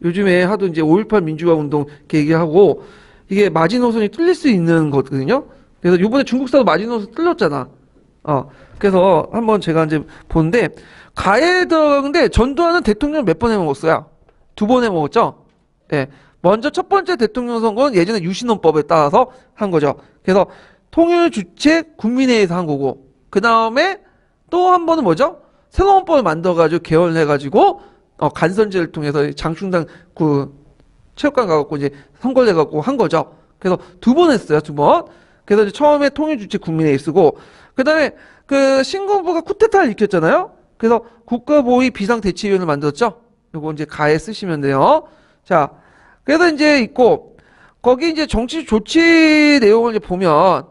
요즘에 하도 이제 5.18 민주화 운동 이렇게 얘기하고 이게 마지노선이 뚫릴 수 있는 거거든요. 그래서 이번에 중국사도 마지노선 뚫렸잖아. 그래서 한번 제가 이제 보는데, 가에 들어가는데 전두환은 대통령 몇 번 해먹었어요? 2번 해먹었죠? 예. 먼저 첫 번째 대통령 선거는 예전에 유신헌법에 따라서 한 거죠. 그래서 통일주체 국민회의에서 한 거고, 그 다음에 또 한 번은 뭐죠? 새로운 헌법을 만들어가지고 개헌해가지고 간선제를 통해서 장충당 그 체육관 가갖고 이제 선거를 해갖고 한 거죠. 그래서 2번 했어요, 2번. 그래서 이제 처음에 통일주체 국민회의 쓰고, 그 다음에 그 신군부가 쿠데타를 일으켰잖아요. 그래서 국가보위 비상대책위원회를 만들었죠. 요거 이제 가에 쓰시면 돼요. 자, 그래서 이제 있고, 거기 이제 정치 조치 내용을 이제 보면,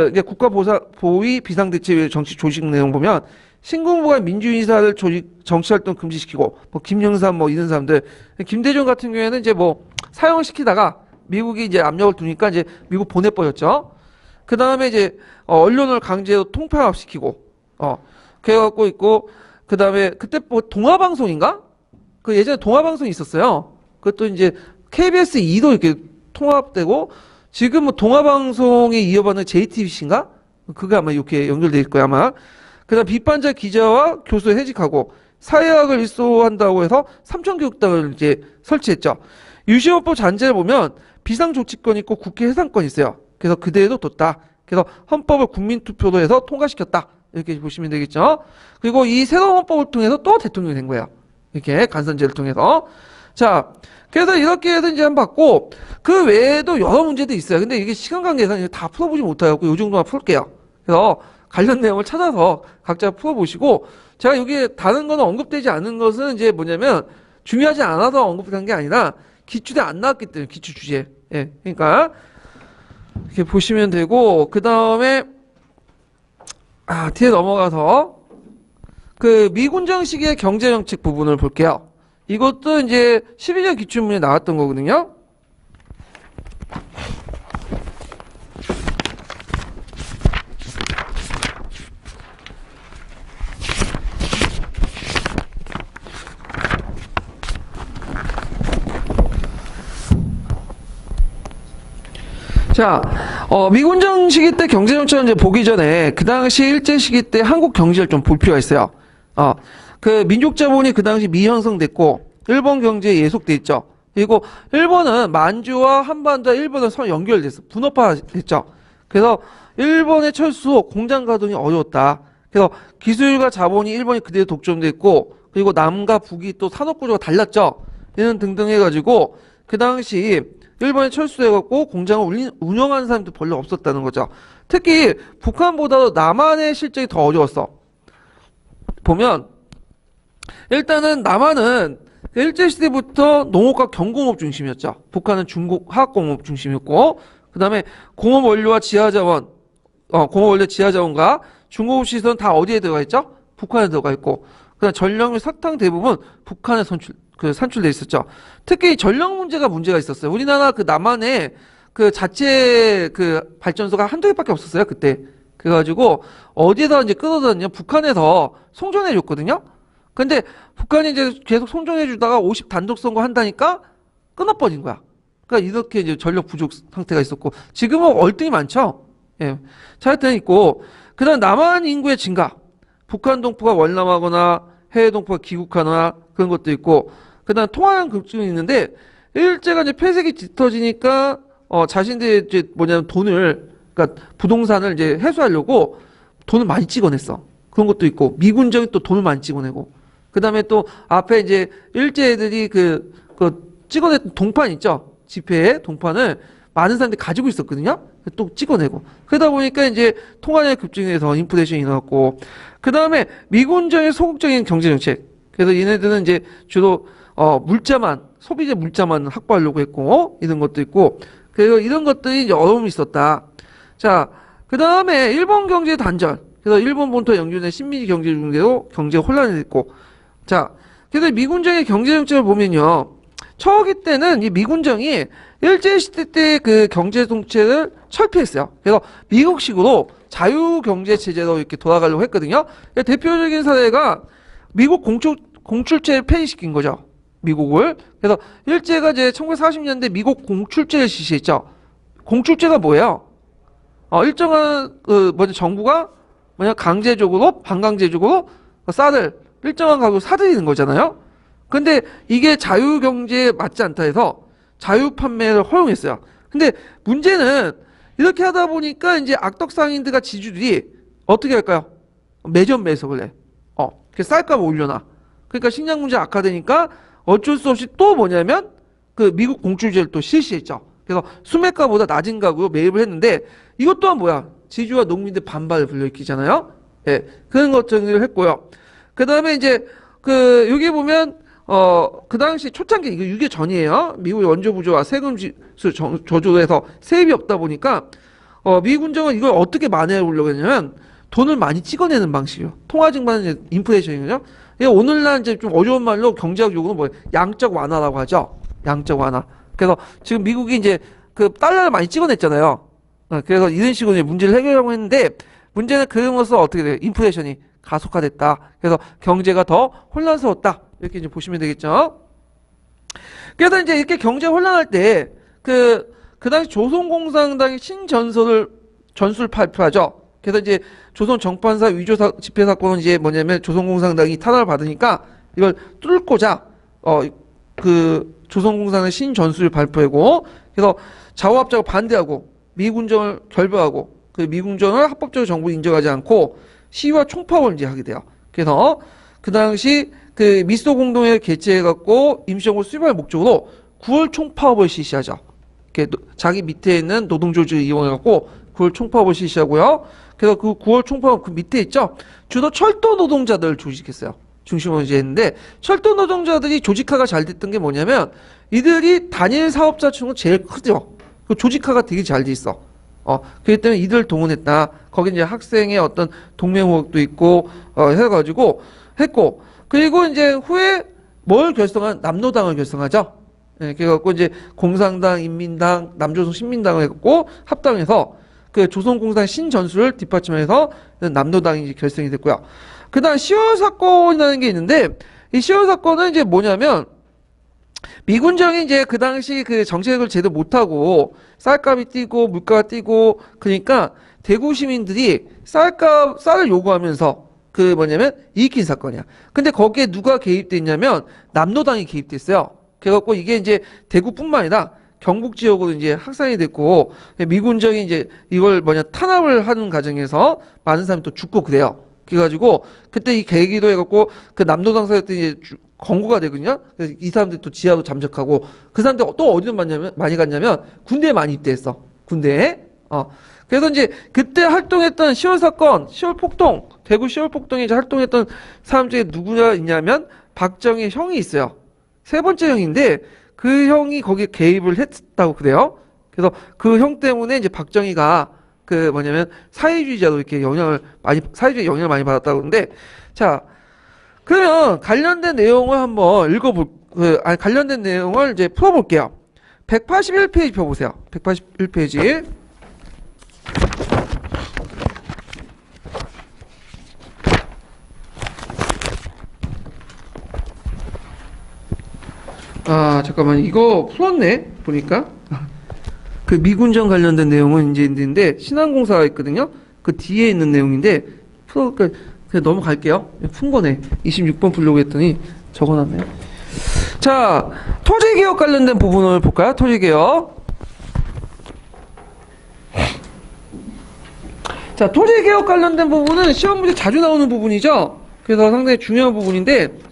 이제 국가보위 비상대책위원회 정치 조직 내용 보면, 신군부가 민주인사를 정치활동 금지시키고, 뭐 김영삼 뭐 이런 사람들, 김대중 같은 경우에는 이제 뭐 사형시키다가 미국이 이제 압력을 두니까 이제 미국 보내버렸죠. 그 다음에 이제 언론을 강제로 통폐합시키고, 그래갖고 있고, 그 다음에 그때 뭐 동아방송인가? 그 예전에 동아방송이 있었어요. 그것도 이제 KBS 2도 이렇게 통합되고, 지금 뭐 동아방송이 이어받는 JTBC인가? 그게 아마 이렇게 연결될 거야, 아마. 그 다음 비판자 기자와 교수 해직하고, 사회학을 일소한다고 해서 삼천교육당을 이제 설치했죠. 유신헌법 잔재를 보면 비상조치권 있고 국회 해산권 있어요. 그래서 그대로 뒀다. 그래서 헌법을 국민투표로 해서 통과시켰다. 이렇게 보시면 되겠죠. 그리고 이 새로운 헌법을 통해서 또 대통령이 된 거예요. 이렇게 간선제를 통해서. 자, 그래서 이렇게 해서 이제 한번 봤고, 그 외에도 여러 문제도 있어요. 근데 이게 시간 관계상 다 풀어보지 못하고 요 정도만 풀게요. 그래서 관련 내용을 찾아서 각자 풀어보시고, 제가 여기에 다른 거는 언급되지 않은 것은 이제 뭐냐면 중요하지 않아서 언급한 게 아니라 기출에 안 나왔기 때문에 기출 주제. 예, 그러니까 이렇게 보시면 되고, 그 다음에 뒤에 넘어가서 그 미군정 시기의 경제정책 부분을 볼게요. 이것도 이제 12년 기출문에 나왔던 거거든요. 자, 미군정 시기 때 경제정책을 이제 보기 전에 그 당시 일제 시기 때 한국 경제를 좀 볼 필요가 있어요. 그 민족 자본이 그 당시 미형성됐고 일본 경제에 예속돼 있죠. 그리고 일본은 만주와 한반도와 일본은 서로 연결됐어. 분업화됐죠. 그래서 일본의 철수, 공장 가동이 어려웠다. 그래서 기술과 자본이 일본이 그대로 독점됐고, 그리고 남과 북이 또 산업구조가 달랐죠. 이런 등등 해가지고 그 당시 일본에 철수해갖고 공장을 운영하는 사람도 별로 없었다는 거죠. 특히 북한보다도 남한의 실정이 더 어려웠어. 보면 일단은 남한은 일제시대부터 농업과 경공업 중심이었죠. 북한은 중국 화학공업 중심이었고, 그 다음에 공업 원료와 지하자원, 공업 원료 지하자원과 중공업 시설은 다 어디에 들어가 있죠? 북한에 들어가 있고, 그 다음 전력 및 사탕 대부분 북한에 산출돼 있었죠. 특히 전력 문제가 있었어요. 우리나라 그 남한에 그 자체 그 발전소가 한두 개밖에 없었어요, 그때. 그래가지고 어디에다 이제 끌어들였냐? 북한에서 송전해 줬거든요. 근데 북한이 이제 계속 송전해 주다가 50 단독 선거 한다니까 끊어버린 거야. 그러니까 이렇게 이제 전력 부족 상태가 있었고, 지금은 월등히 많죠. 예, 차이점이 있고, 그다음 남한 인구의 증가, 북한 동포가 월남하거나 해외 동포가 귀국하거나 그런 것도 있고, 그다음 통화량 급증이 있는데 일제가 이제 폐색이 짙어지니까 자신들이 이제 뭐냐면 돈을, 그러니까 부동산을 이제 해소하려고 돈을 많이 찍어냈어. 그런 것도 있고, 미군정이 또 돈을 많이 찍어내고, 그다음에 또 앞에 이제 일제 애들이 그 찍어냈던 동판 있죠. 지폐에 동판을 많은 사람들이 가지고 있었거든요. 또 찍어내고. 그러다 보니까 이제 통화량이 급증해서 인플레이션이 일어났고, 그 다음에 미군정의 소극적인 경제정책. 그래서 얘네들은 이제 주로 물자만, 소비재 물자만 확보하려고 했고, 이런 것도 있고, 그래서 이런 것들이 이제 어려움이 있었다. 자, 그 다음에 일본 경제 단절. 그래서 일본 본토 영주의 신민지 경제 중대로 경제 혼란이 됐고, 자, 그래서 미군정의 경제정책을 보면요. 초기 때는 이 미군정이 일제시대 때 그 경제정책을 철폐했어요. 그래서 미국식으로 자유경제체제로 이렇게 돌아가려고 했거든요. 대표적인 사례가 미국 공출제를 폐지시킨 거죠. 미국을. 그래서 일제가 이제 1940년대 미국 공출제를 실시했죠. 공출제가 뭐예요? 일정한 정부가 강제적으로 반강제적으로 쌀을 일정한 가격으로 사들이는 거잖아요. 근데 이게 자유경제에 맞지 않다 해서 자유판매를 허용했어요. 근데 문제는 이렇게 하다 보니까 이제 악덕상인들과 지주들이 어떻게 할까요? 매점 매석을 해. 쌀값을 올려놔. 그러니까 식량 문제 악화되니까 어쩔 수 없이 또 뭐냐면 그 미국 공출제를 또 실시했죠. 그래서 수매가보다 낮은 가격으로 매입을 했는데 이것 또한 뭐야? 지주와 농민들 반발을 불러일으키잖아요. 예, 그런 것들을 했고요. 그 다음에 이제 여기 보면 그 당시 초창기, 이거 6.25 전이에요. 미국의 원조 부조와 세금 저조해서 세입이 없다 보니까, 미군정은 이걸 어떻게 만회하려고 했냐면, 돈을 많이 찍어내는 방식이에요. 통화증반은 인플레이션이거든요. 오늘날 이제 좀 어려운 말로 경제학 용어는 뭐예요? 양적 완화라고 하죠. 양적 완화. 그래서 지금 미국이 이제 그 달러를 많이 찍어냈잖아요. 그래서 이런 식으로 이제 문제를 해결하려고 했는데, 문제는 그로써 어떻게 돼요? 인플레이션이 가속화됐다. 그래서 경제가 더 혼란스러웠다. 이렇게 이제 보시면 되겠죠. 그래서 이제 이렇게 경제 혼란할 때, 그 당시 조선공산당이 전술 발표하죠. 그래서 이제 조선 정판사 위조 집회 사건은 이제 뭐냐면 조선공산당이 탄압을 받으니까 이걸 뚫고자, 조선공산당의 신전술을 발표하고, 그래서 자오합작을 반대하고, 미군정을 결별하고, 그 미군정을 합법적으로 정부를 인정하지 않고, 시위와 총파업을 이제 하게 돼요. 그래서 그 당시 그 미소 공동회를 개최해갖고 임시정부 수립할 목적으로 9월 총파업을 실시하죠. 자기 밑에 있는 노동조직을 이용해갖고 9월 총파업을 실시하고요. 그래서 그 9월 총파업 그 밑에 있죠. 주로 철도 노동자들을 조직했어요. 중심으로 이제 했는데 철도 노동자들이 조직화가 잘 됐던 게 뭐냐면 이들이 단일 사업자 중에 제일 크죠. 그 조직화가 되게 잘 돼 있어. 그렇기 때문에 이들 동원했다. 거기 이제 학생의 어떤 동맹호흡도 있고, 해가지고 했고, 그리고 이제 후에 뭘 결성한? 남노당을 결성하죠. 예, 그래갖고 이제 공산당, 인민당, 남조선 신민당을 했고, 합당해서 그 조선공산 신전술을 뒷받침해서 남노당이 이제 결성이 됐고요. 그 다음 10월 사건이라는 게 있는데, 이 10월 사건은 이제 뭐냐면, 미군정이 이제 그 당시 그 정책을 제대로 못하고 쌀값이 뛰고 물가가 뛰고 그러니까 대구 시민들이 쌀을 요구하면서 그 뭐냐면 이익인 사건이야. 근데 거기에 누가 개입됐냐면 남노당이 개입됐어요. 그래갖고 이게 이제 대구뿐만 아니라 경북 지역으로 이제 확산이 됐고 미군정이 이제 이걸 탄압을 하는 과정에서 많은 사람이 또 죽고 그래요. 그래가지고 그때 이 계기도 해갖고 그 남노당 사람들이 이제 권고가 되거든요. 그래서 이 사람들이 또 지하로 잠적하고 그 사람들 또 어디로 많이 갔냐면 군대에 많이 입대했어. 군대에. 그래서 이제 그때 활동했던 10월 사건, 10월 폭동, 대구 10월 폭동에 이제 활동했던 사람 중에 누구가 있냐면 박정희 형이 있어요. 세 번째 형인데 그 형이 거기에 개입을 했다고 그래요. 그래서 그 형 때문에 이제 박정희가 사회주의자로 이렇게 사회주의 영향을 많이 받았다고 그러는데 자, 그러면 관련된 내용을 한번 관련된 내용을 이제 풀어볼게요. 181페이지 펴보세요. 181페이지. 자, 잠깐만, 이거 풀었네 보니까. 그 미군정 관련된 내용은 이제 있는데 신한공사가 있거든요. 그 뒤에 있는 내용인데 그냥 넘어갈게요. 푼 거네. 26번 풀려고 했더니 적어놨네. 자, 토지개혁 관련된 부분을 볼까요? 토지개혁. 자, 토지개혁 관련된 부분은 시험 문제 자주 나오는 부분이죠. 그래서 상당히 중요한 부분인데,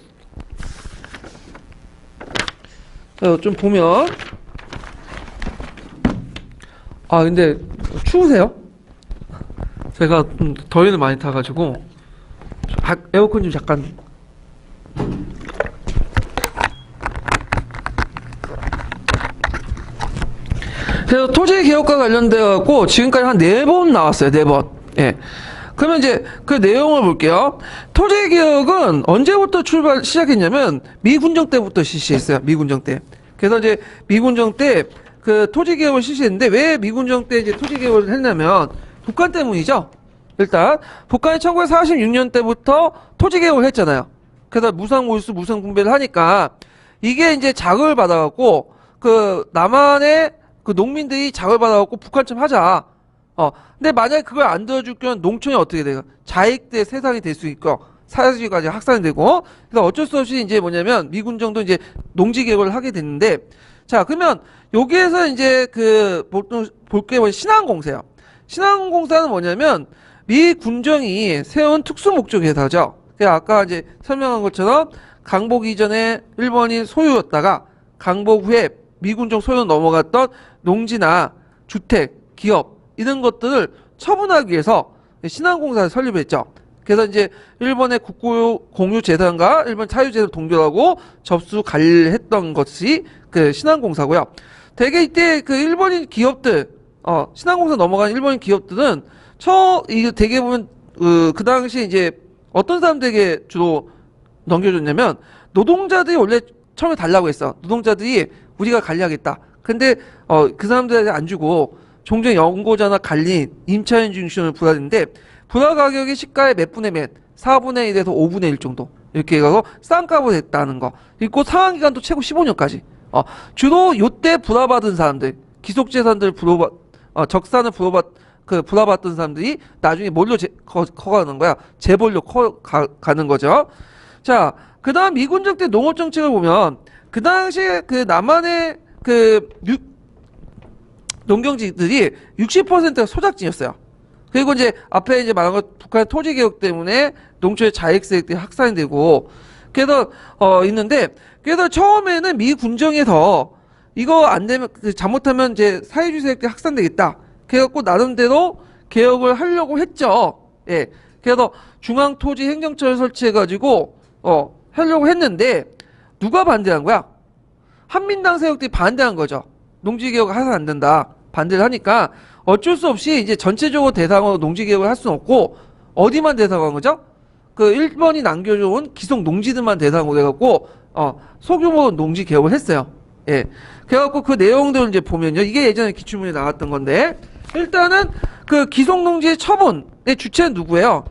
좀 보면, 근데 추우세요? 제가 더위를 많이 타가지고 에어컨 좀 잠깐. 그래서 토지개혁과 관련돼 갖고 지금까지 한 4번 나왔어요. 4번. 예. 그러면 이제 그 내용을 볼게요. 토지개혁은 언제부터 시작했냐면 미군정 때부터 실시했어요. 미군정 때. 그래서 이제 미군정 때 그 토지개혁을 실시했는데 왜 미군정 때 이제 토지개혁을 했냐면 북한 때문이죠. 일단 북한이 1946년 때부터 토지개혁을 했잖아요. 그래서 무상몰수 무상분배를 하니까 이게 이제 자극을 받아갖고 그 남한의 그 농민들이 자극을 받아갖고 북한처럼 하자. 근데 만약에 그걸 안 들어줄 경우는 농촌이 어떻게 돼요? 자익대 세상이 될 수 있고 사회주의까지 확산이 되고. 그래서 어쩔 수 없이 이제 뭐냐면 미군정도 이제 농지개혁을 하게 됐는데, 자, 그러면 여기에서 이제 그 보통 볼 게 신한공사예요. 신한공사는 뭐냐면 미 군정이 세운 특수 목적 회사죠. 아까 이제 설명한 것처럼 강복 이전에 일본이 소유였다가 강복 후에 미군정 소유로 넘어갔던 농지나 주택, 기업 이런 것들을 처분하기 위해서 신한공사를 설립했죠. 그래서 이제 일본의 국고 공유 재산과 일본 사유 재산을 동결하고 접수 관리했던 것이 그 신한공사고요. 대개 이때 그 일본인 기업들, 신한공사 넘어간 일본인 기업들은 이게 대개 보면 그 당시 이제 어떤 사람들에게 주로 넘겨줬냐면 노동자들이 원래 처음에 달라고 했어. 노동자들이 우리가 관리하겠다. 근데 그 사람들한테 안 주고 종종 연고자나 관리인, 임차인 중심을 부과했는데 부과 가격이 시가의 몇 분의 몇, 4분의 1에서 5분의 1 정도 이렇게 해가서 싼값을 했다는 거. 그리고 상환기간도 최고 15년까지. 주로 요때 불화받은 사람들, 기속재산들 적산을 불화받던 사람들이 나중에 뭘로 커가는 거야? 재벌로 가는 거죠. 자, 그 다음 미군정 때 농업정책을 보면 그 당시에 그 남한의 그 농경지들이 60%가 소작지였어요. 그리고 이제 앞에 이제 말한 것 북한의 토지개혁 때문에 농촌의 자익세력들이 확산이 되고 그래서 있는데, 그래서 처음에는 미 군정에서 이거 안 되면 잘못하면 이제 사회주의 세력들이 확산되겠다. 그래갖고 나름대로 개혁을 하려고 했죠. 예. 그래서 중앙토지행정처를 설치해가지고 하려고 했는데 누가 반대한 거야? 한민당 세력들이 반대한 거죠. 농지개혁을 해서는 안 된다. 반대를 하니까 어쩔 수 없이 이제 전체적으로 대상으로 농지개혁을 할 수는 없고 어디만 대상으로 한 거죠? 그 일본이 남겨준 기속 농지들만 대상으로 해갖고 소규모 농지개혁을 했어요. 예. 그래갖고 그 내용들을 이제 보면요. 이게 예전에 기출문에 나왔던 건데 일단은 그 기속 농지의 처분의 주체는 누구예요?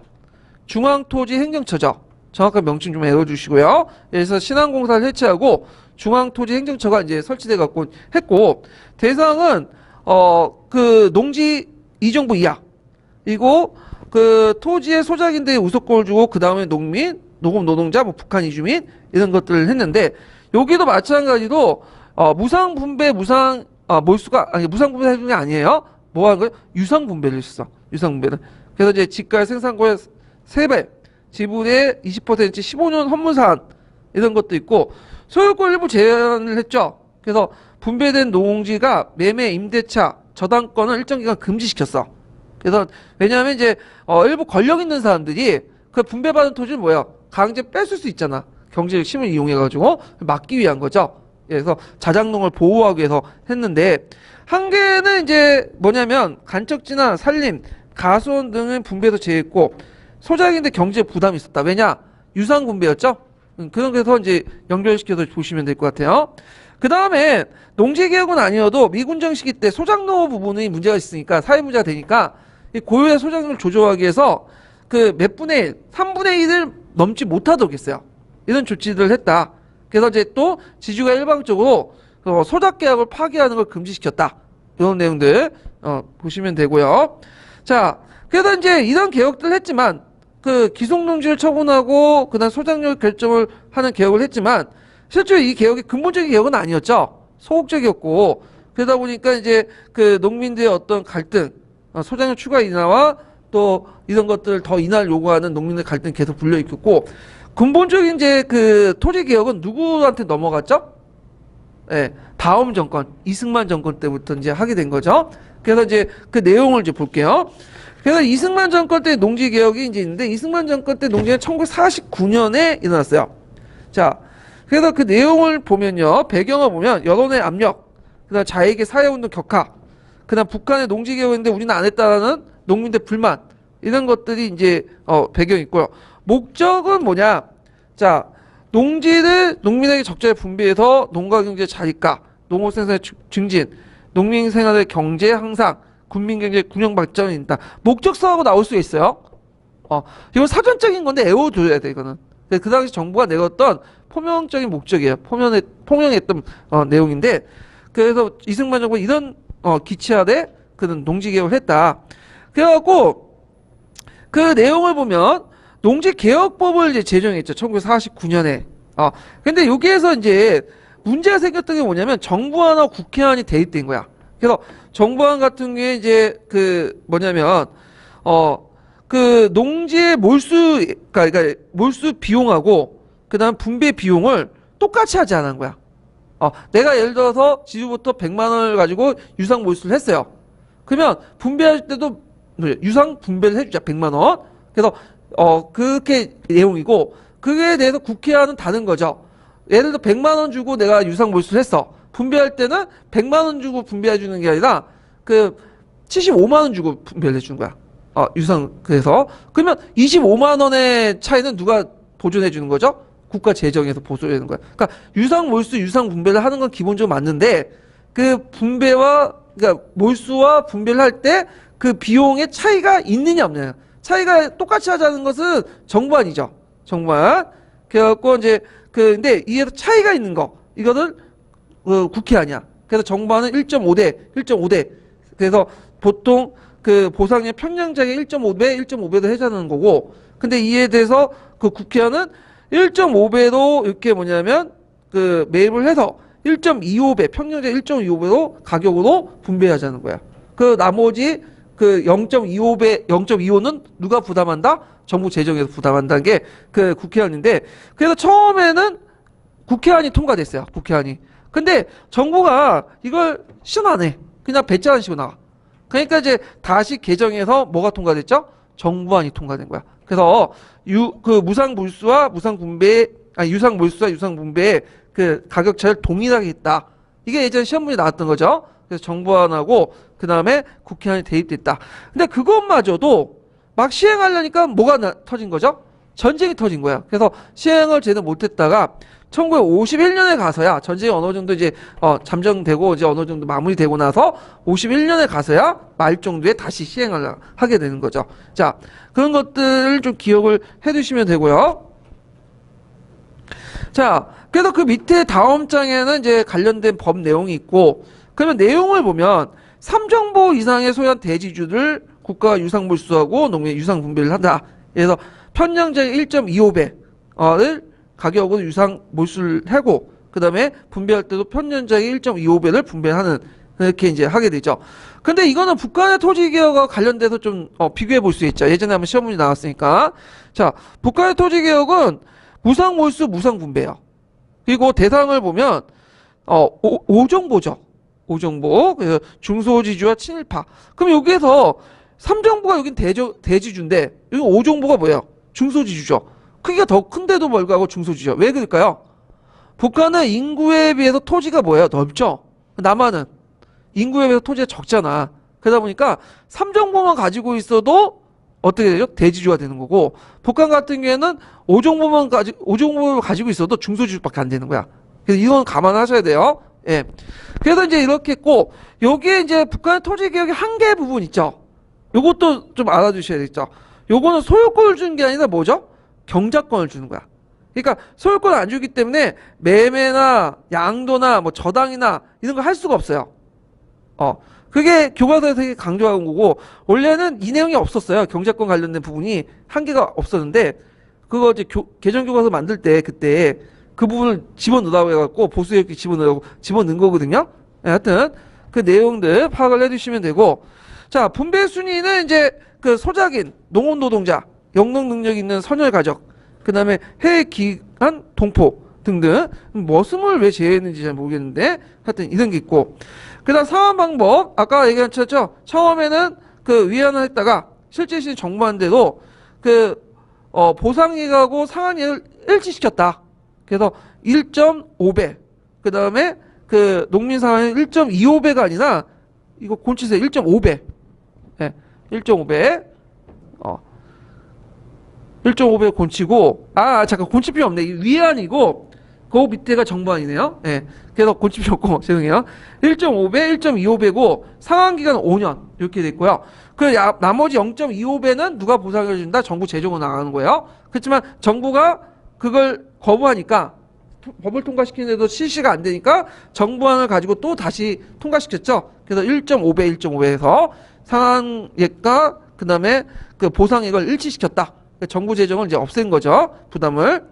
중앙토지행정처죠. 정확한 명칭 좀 외워주시고요. 그래서 신한공사를 해체하고 중앙토지행정처가 이제 설치돼 갖고 했고, 대상은 그 농지 이정부 이하, 그리고 그 토지의 소작인들의 우선권을 주고 그 다음에 농민, 노동 노동자, 뭐 북한 이주민 이런 것들을 했는데 여기도 마찬가지로 무상 분배 몰수가 아니 무상 분배 해준 게 아니에요. 뭐 하는 거예요? 유상 분배를 했어. 유상 분배를. 그래서 이제 지가의 생산고의 3배, 지분의 20% 15년 헌물사안 이런 것도 있고 소유권 일부 제한을 했죠. 그래서 분배된 농지가 매매, 임대차, 저당권을 일정 기간 금지시켰어. 그래서 왜냐하면 이제 일부 권력 있는 사람들이 그 분배받은 토지를 뭐야? 강제 뺏을 수 있잖아. 경제적 힘을 이용해가지고 막기 위한 거죠. 그래서 자작농을 보호하기 위해서 했는데 한계는 이제 뭐냐면 간척지나 산림, 가수원 등은 분배에서 제외했고 소작인데 경제 부담이 있었다. 왜냐? 유상 분배였죠. 그래서 이제 연결시켜서 보시면 될 것 같아요. 그 다음에 농지개혁은 아니어도 미군정 시기 때 소작농 부분이 문제가 있으니까 사회 문제가 되니까 이 고유의 소작농을 조정하기 위해서 그 몇 분의 1, 3분의 1을 넘지 못하도록 했어요. 이런 조치들을 했다. 그래서 이제 또 지주가 일방적으로 소작 계약을 파기하는 걸 금지시켰다. 이런 내용들 보시면 되고요. 자, 그래서 이제 이런 개혁들을 했지만 그 기속농지를 처분하고 그다음 소작료 결정을 하는 개혁을 했지만 실제로 이 개혁이 근본적인 개혁은 아니었죠. 소극적이었고 그러다 보니까 이제 그 농민들의 어떤 갈등, 소작료 추가 인하와 또 이런 것들 더 인하를 요구하는 농민의 갈등이 계속 불려 있었고 근본적인 이제 그 토지 개혁은 누구한테 넘어갔죠? 예, 다음 정권 이승만 정권 때부터 이제 하게 된 거죠. 그래서 이제 그 내용을 이제 볼게요. 그래서 이승만 정권 때 농지 개혁이 이제 있는데 이승만 정권 때 농지는 1949년에 일어났어요. 자, 그래서 그 내용을 보면요, 배경을 보면 여론의 압력, 그다음 자익의 사회운동 격하, 그다음 북한의 농지 개혁인데 우리는 안 했다라는 농민들 불만 이런 것들이 이제 배경이 있고요. 목적은 뭐냐? 자, 농지를 농민에게 적절히 분배해서 농가 경제 자립화, 농업 생산의 증진, 농민 생활의 경제 향상, 군민 경제 균형 발전이 있다. 목적성하고 나올 수 있어요. 이건 사전적인 건데 외워둬야 돼 이거는. 그 당시 정부가 내었던 포명적인 목적이에요. 포명했던 내용인데 그래서 이승만 정부가 이런 기치 아래 그런 농지 개혁을 했다. 그래갖고 그 내용을 보면 농지개혁법을 이제 제정했죠. 1949년에. 근데 여기에서 이제 문제가 생겼던 게 뭐냐면 정부안하고 국회안이 대입된 거야. 그래서 정부안 같은 경우에 이제 그 뭐냐면 그 농지의 몰수 그러니까 몰수 비용하고 그다음 분배 비용을 똑같이 하지 않은 거야. 내가 예를 들어서 지주부터 100만 원을 가지고 유상 몰수를 했어요. 그러면 분배할 때도 유상 분배를 해주자 100만 원. 그래서 그렇게 내용이고 그에 대해서 국회와는 다른 거죠. 예를 들어 100만 원 주고 내가 유상 몰수를 했어. 분배할 때는 100만 원 주고 분배해 주는 게 아니라 그 75만 원 주고 분배를 해 주는 거야. 유상 그래서 그러면 25만 원의 차이는 누가 보존해 주는 거죠? 국가 재정에서 보존해 주는 거야. 그러니까 유상 몰수, 유상 분배를 하는 건 기본적으로 맞는데 그 분배와 그러니까 몰수와 분배를 할 때 그 비용의 차이가 있느냐 없느냐. 차이가 똑같이 하자는 것은 정부안이죠. 정부안. 그래갖고 이제 근데 이에 차이가 있는 거 이거는 국회안이야. 그래서 정부안은 1.5대. 그래서 보통 그 보상의 평량작의 1.5배, 1.5배도 해자는 거고. 근데 이에 대해서 그 국회안은 1.5배로 이렇게 뭐냐면 그 매입을 해서 1.25배, 평량작 1.25배로 가격으로 분배하자는 거야. 그 나머지 그 0.25배, 0.25는 누가 부담한다? 정부 재정에서 부담한다는 게 그 국회안인데, 그래서 처음에는 국회안이 통과됐어요. 국회안이. 근데 정부가 이걸 시험 안 해. 그냥 배짜안 식으로 나와. 그러니까 이제 다시 개정해서 뭐가 통과됐죠? 정부안이 통과된 거야. 그래서 그 무상 몰수와 무상 분배, 유상 몰수와 유상 분배의 그 가격 차를 동일하게 했다. 이게 예전 시험 문제 나왔던 거죠. 그래서 정부안하고 그 다음에 국회안이 대입됐다. 근데 그것마저도 막 시행하려니까 뭐가 터진 거죠? 전쟁이 터진 거야. 그래서 시행을 제대로 못했다가 1951년에 가서야 전쟁이 어느 정도 이제 잠정되고 이제 어느 정도 마무리되고 나서 51년에 가서야 말 정도에 다시 시행을 하게 되는 거죠. 자, 그런 것들을 좀 기억을 해두시면 되고요. 자, 그래서 그 밑에 다음 장에는 이제 관련된 법 내용이 있고, 그러면 내용을 보면 3정보 이상의 소유한 대지주를 국가가 유상 몰수하고 농민의 유상 분배를 한다. 그래서 편량자의 1.25배를 가격으로 유상 몰수를 하고 그 다음에 분배할 때도 편량자의 1.25배를 분배하는 이렇게 이제 하게 되죠. 근데 이거는 북한의 토지개혁과 관련돼서 좀 비교해 볼 수 있죠. 예전에 한번 시험 문제 나왔으니까. 자, 북한의 토지개혁은 무상 몰수, 무상 분배예요. 그리고 대상을 보면 5정보죠. 5정보. 그래서 중소지주와 친일파. 그럼 여기에서 3정보가 여긴 대지주인데 여기 5정보가 뭐예요? 중소지주죠. 크기가 더 큰데도 불구하고 중소지주죠. 왜 그럴까요? 북한은 인구에 비해서 토지가 뭐예요? 넓죠. 남한은 인구에 비해서 토지가 적잖아. 그러다 보니까 3정보만 가지고 있어도 어떻게 되죠? 대지주가 되는 거고, 북한 같은 경우에는 5정보를 가지고 있어도 중소지주밖에 안 되는 거야. 그래서 이건 감안하셔야 돼요. 예. 그래서 이제 이렇게 했고, 여기에 이제 북한의 토지개혁의 한계 부분 있죠. 요것도 좀 알아두셔야겠죠. 요거는 소유권을 주는 게 아니라 뭐죠? 경작권을 주는 거야. 그러니까 소유권을 안 주기 때문에 매매나 양도나 뭐 저당이나 이런 거 할 수가 없어요. 그게 교과서에서 되게 강조한 거고, 원래는 이 내용이 없었어요. 경제권 관련된 부분이 한계가 없었는데, 그거 이제 개정교과서 만들 때 그때 그 부분을 집어넣으라고 해갖고 보수교육에 집어넣은 거거든요. 네, 하여튼 그 내용들 파악을 해주시면 되고, 자, 분배 순위는 이제 그 소작인, 농업 노동자, 영농 능력 있는 선열 가족, 그 다음에 해외 기관 동포 등등, 머슴을 왜 제외했는지 잘 모르겠는데 하여튼 이런 게 있고, 그 다음 상환 방법 아까 얘기하셨죠. 처음에는 그 위안을 했다가 실제 시즌 정부한 대로 그 보상액하고 상환액을 일치시켰다. 그래서 1.5배, 그 다음에 그 농민 상환액 1.25배가 아니라 이거 곤치세요. 1.5배. 네, 1.5배. 1.5배 곤치고, 잠깐, 곤치 필요 없네. 위안이고, 그 밑에가 정부안이네요. 예. 네, 그래서 곤치 필요 없고, 죄송해요. 1.5배, 1.25배고, 상환기간은 5년. 이렇게 돼 있고요. 나머지 0.25배는 누가 보상해준다? 정부 재정으로 나가는 거예요. 그렇지만 정부가 그걸 거부하니까, 법을 통과시키는데도 실시가 안 되니까, 정부안을 가지고 또 다시 통과시켰죠. 그래서 1.5배, 1.5배에서 상환액과 그 다음에 그 보상액을 일치시켰다. 정부 재정을 이제 없앤 거죠. 부담을.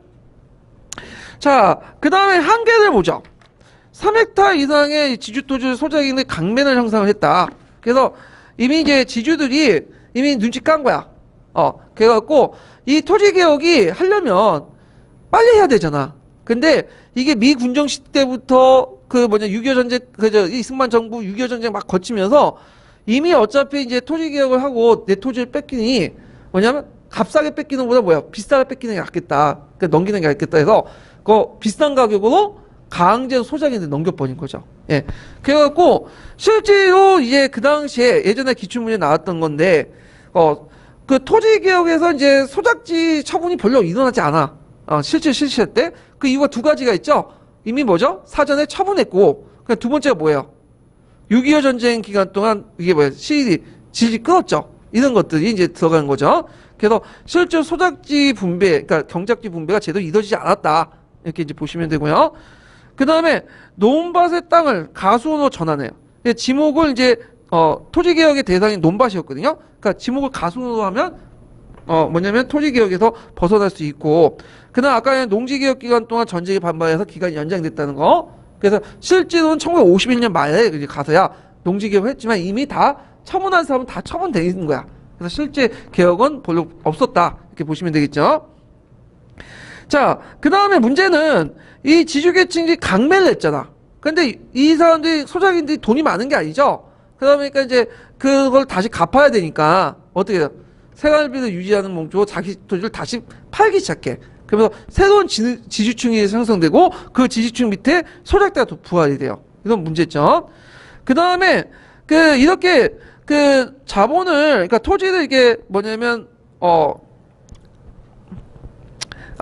자, 그 다음에 한계를 보죠. 3헥타 이상의 지주토지 소작인의 강매를 형성을 했다. 그래서 이미 이제 지주들이 이미 눈치 깐 거야. 그래갖고 이 토지개혁이 하려면 빨리 해야 되잖아. 근데 이게 미 군정 시대 때부터 그 6.25 전쟁, 이승만 정부 6.25 전쟁 막 거치면서 이미 어차피 이제 토지개혁을 하고 내 토지를 뺏기니 뭐냐면 값싸게 뺏기는 것보다 비싸게 뺏기는 게 낫겠다. 그러니까 넘기는 게 낫겠다 해서 그 비싼 가격으로 강제 소작인데 넘겨버린 거죠. 예. 그래갖고 실제로 이제 그 당시에 예전에 기출문제 나왔던 건데 그 토지개혁에서 이제 소작지 처분이 별로 일어나지 않아. 실제 실시할 때 그 이유가 두 가지가 있죠. 이미 뭐죠? 사전에 처분했고, 그냥 두 번째가 뭐예요? 6.25 전쟁 기간 동안 이게 질이 끊었죠. 이런 것들이 이제 들어가는 거죠. 그래서 실제 소작지 분배, 그러니까 경작지 분배가 제대로 이루어지지 않았다. 이렇게 이제 보시면 되고요. 그 다음에 논밭의 땅을 가수원으로 전환해요. 지목을 이제 토지개혁의 대상인 논밭이었거든요. 그러니까 지목을 가수원으로 하면 뭐냐면 토지개혁에서 벗어날 수 있고, 그다음 아까 농지개혁 기간 동안 전쟁에 반발해서 기간이 연장됐다는 거. 그래서 실제로는 1951년 말에 가서야 농지개혁을 했지만 이미 다 처분한 사람은 다 처분돼 있는 거야. 그래서 실제 개혁은 별로 없었다. 이렇게 보시면 되겠죠. 자, 그 다음에 문제는 이 지주계층이 강매를 했잖아. 근데 이 사람들이, 소작인들이 돈이 많은 게 아니죠. 그러니까 이제 그걸 다시 갚아야 되니까 어떻게 해요? 생활비를 유지하는 목적으로 자기 토지를 다시 팔기 시작해. 그러면서 새로운 지주층이 생성되고 그 지주층 밑에 소작대가 또 부활이 돼요. 이런 문제점. 그 다음에 이렇게 자본을, 그러니까 토지를 이게 뭐냐면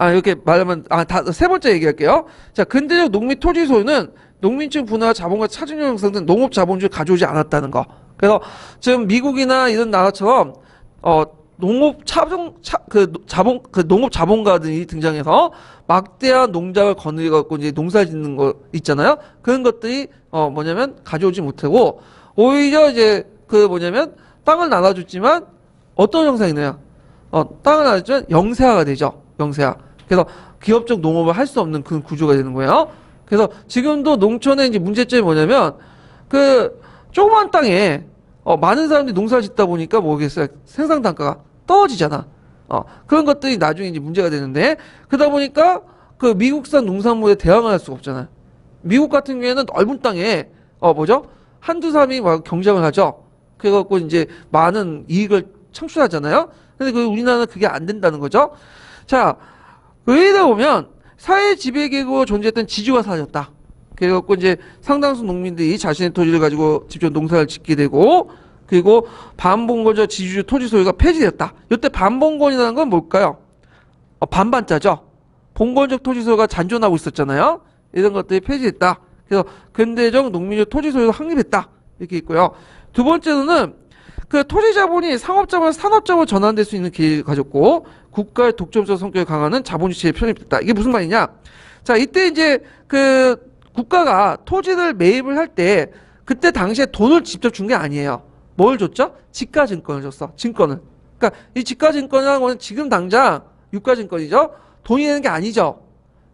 이렇게 말하면 세 번째 얘기할게요. 자, 근대적 농민 토지 소유는 농민층 분화와 자본과 차증력 형성된 농업 자본주의를 가져오지 않았다는 거. 그래서 지금 미국이나 이런 나라처럼 농업 농업 자본가들이 등장해서 막대한 농장을 거느려갖고 이제 농사 짓는 거 있잖아요. 그런 것들이 뭐냐면 가져오지 못하고 오히려 이제 땅을 나눠줬지만 어떤 형상이 나요? 땅을 나눠주면 영세화가 되죠. 영세화. 그래서 기업적 농업을 할 수 없는 그런 구조가 되는 거예요. 그래서 지금도 농촌의 이제 문제점이 뭐냐면 조그만 땅에 많은 사람들이 농사를 짓다 보니까 뭐겠어요? 생산 단가가 떨어지잖아. 그런 것들이 나중에 이제 문제가 되는데, 그러다 보니까 그 미국산 농산물에 대항을 할 수가 없잖아요. 미국 같은 경우에는 넓은 땅에 한두 사람이 막 경쟁을 하죠. 그래갖고 이제 많은 이익을 창출하잖아요. 근데 우리나라는 그게 안 된다는 거죠. 자, 의뢰다 보면 사회 지배계급으로 존재했던 지주가 사라졌다. 그래갖고 이제 상당수 농민들이 자신의 토지를 가지고 직접 농사를 짓게 되고, 그리고 반봉건적 지주주 토지 소유가 폐지됐다. 이때 반봉건이라는 건 뭘까요? 반반자죠. 봉건적 토지 소유가 잔존하고 있었잖아요. 이런 것들이 폐지됐다. 그래서 근대적 농민적 토지 소유가 확립했다. 이렇게 있고요. 두 번째로는 그 토지 자본이 상업 자본에서 산업 자본으로 전환될 수 있는 기회를 가졌고 국가의 독점적 성격을 강화하는 자본주의체에 편입됐다. 이게 무슨 말이냐? 자, 이때 이제 그 국가가 토지를 매입을 할 때 그때 당시에 돈을 직접 준 게 아니에요. 뭘 줬죠? 지가증권을 줬어. 증권을. 그러니까 이 지가증권이라는 거는 지금 당장 유가증권이죠. 돈이 되는 게 아니죠.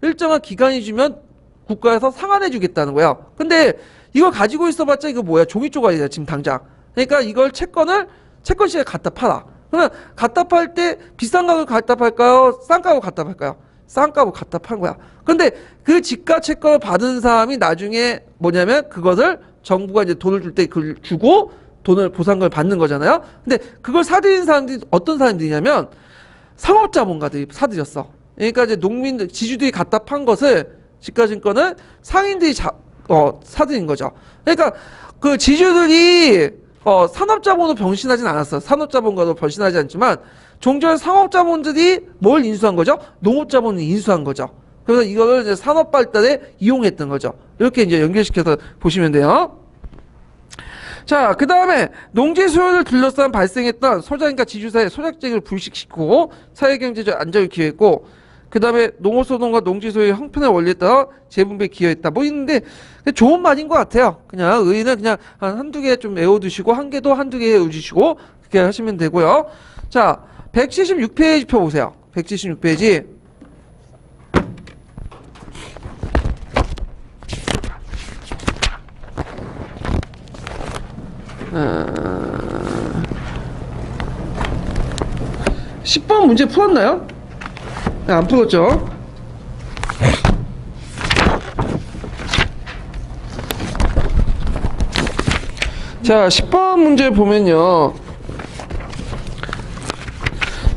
일정한 기간이 주면 국가에서 상환해 주겠다는 거예요. 근데 이걸 가지고 있어봤자 이거 뭐야? 종이 조각이야 지금 당장. 그러니까 이걸 채권 시장에 갖다 팔아. 그러면 갖다 팔 때 비싼 가격을 갖다 팔까요? 싼 가격을 갖다 팔까요? 싼 가격을 갖다 판 거야. 근데 그 지가 채권을 받은 사람이 나중에 뭐냐면 그것을 정부가 이제 돈을 줄 때 그걸 주고 돈을 보상금을 받는 거잖아요. 근데 그걸 사들인 사람들이 어떤 사람들이냐면 상업자본가들이 사들였어. 그러니까 이제 농민들, 지주들이 갖다 판 것을 지가증권을 상인들이 사들인 거죠. 그러니까 그 지주들이 산업자본으로 변신하진 않았어. 산업자본가로 변신하지 않지만 종전 상업자본들이 뭘 인수한 거죠? 농업자본을 인수한 거죠. 그래서 이거를 이제 산업 발달에 이용했던 거죠. 이렇게 이제 연결시켜서 보시면 돼요. 자, 그 다음에 농지 수요를 둘러싼 발생했던 소작인과 지주 사이의 소작쟁이를 불식시키고 사회경제적 안정을 기여했고, 그 다음에 농업소득과 농지 소유의 형편의 원리에 따라 재분배에 기여했다. 뭐 있는데 좋은 말인 것 같아요. 그냥 의의는 그냥 한두 개 좀 외워두시고 한 개도 한두 개 외워주시고 그렇게 하시면 되고요. 자, 176페이지 펴 보세요. 176페이지. 어... 10번 문제 풀었나요? 네, 안 풀었죠? 자, 10번 문제 보면요.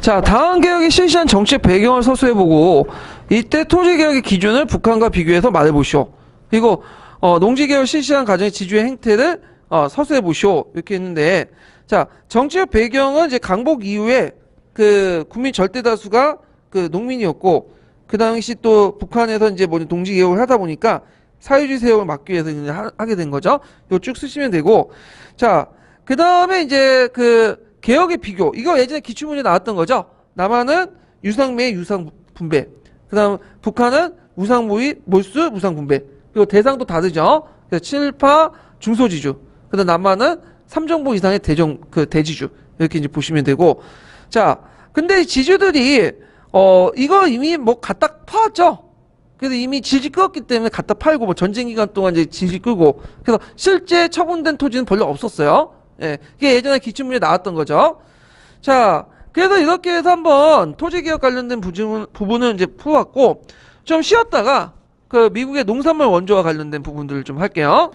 자, 다음 개혁이 실시한 정책 배경을 서술해보고 이때 토지개혁의 기준을 북한과 비교해서 말해보시오. 그리고 농지개혁을 실시한 과정의 지주의 행태를 서술해보시오. 이렇게 했는데, 자, 정치적 배경은 이제 강복 이후에 그 국민 절대다수가 그 농민이었고, 그 당시 또 북한에서 이제 뭐 농지개혁을 하다 보니까 사회주의 세력을 막기 위해서 하게 된 거죠. 이거 쭉 쓰시면 되고, 자, 그 다음에 이제 그 개혁의 비교. 이거 예전에 기출문제 나왔던 거죠. 남한은 유상매의 유상분배. 그 다음 북한은 우상모의 몰수 무상분배. 그리고 대상도 다르죠. 그래서 친일파 중소지주. 그 다음 남한은 3정부 이상의 대지주. 이렇게 이제 보시면 되고. 자, 근데 지주들이 이거 이미 뭐 갖다 팔았죠. 그래서 이미 질질 끌었기 때문에 갖다 팔고 뭐 전쟁 기간 동안 이제 질질 끌고 그래서 실제 처분된 토지는 별로 없었어요. 예, 이게 예전에 기출문제 나왔던 거죠. 자, 그래서 이렇게 해서 한번 토지개혁 관련된 부분은 이제 풀어왔고 좀 쉬었다가 그 미국의 농산물 원조와 관련된 부분들을 좀 할게요.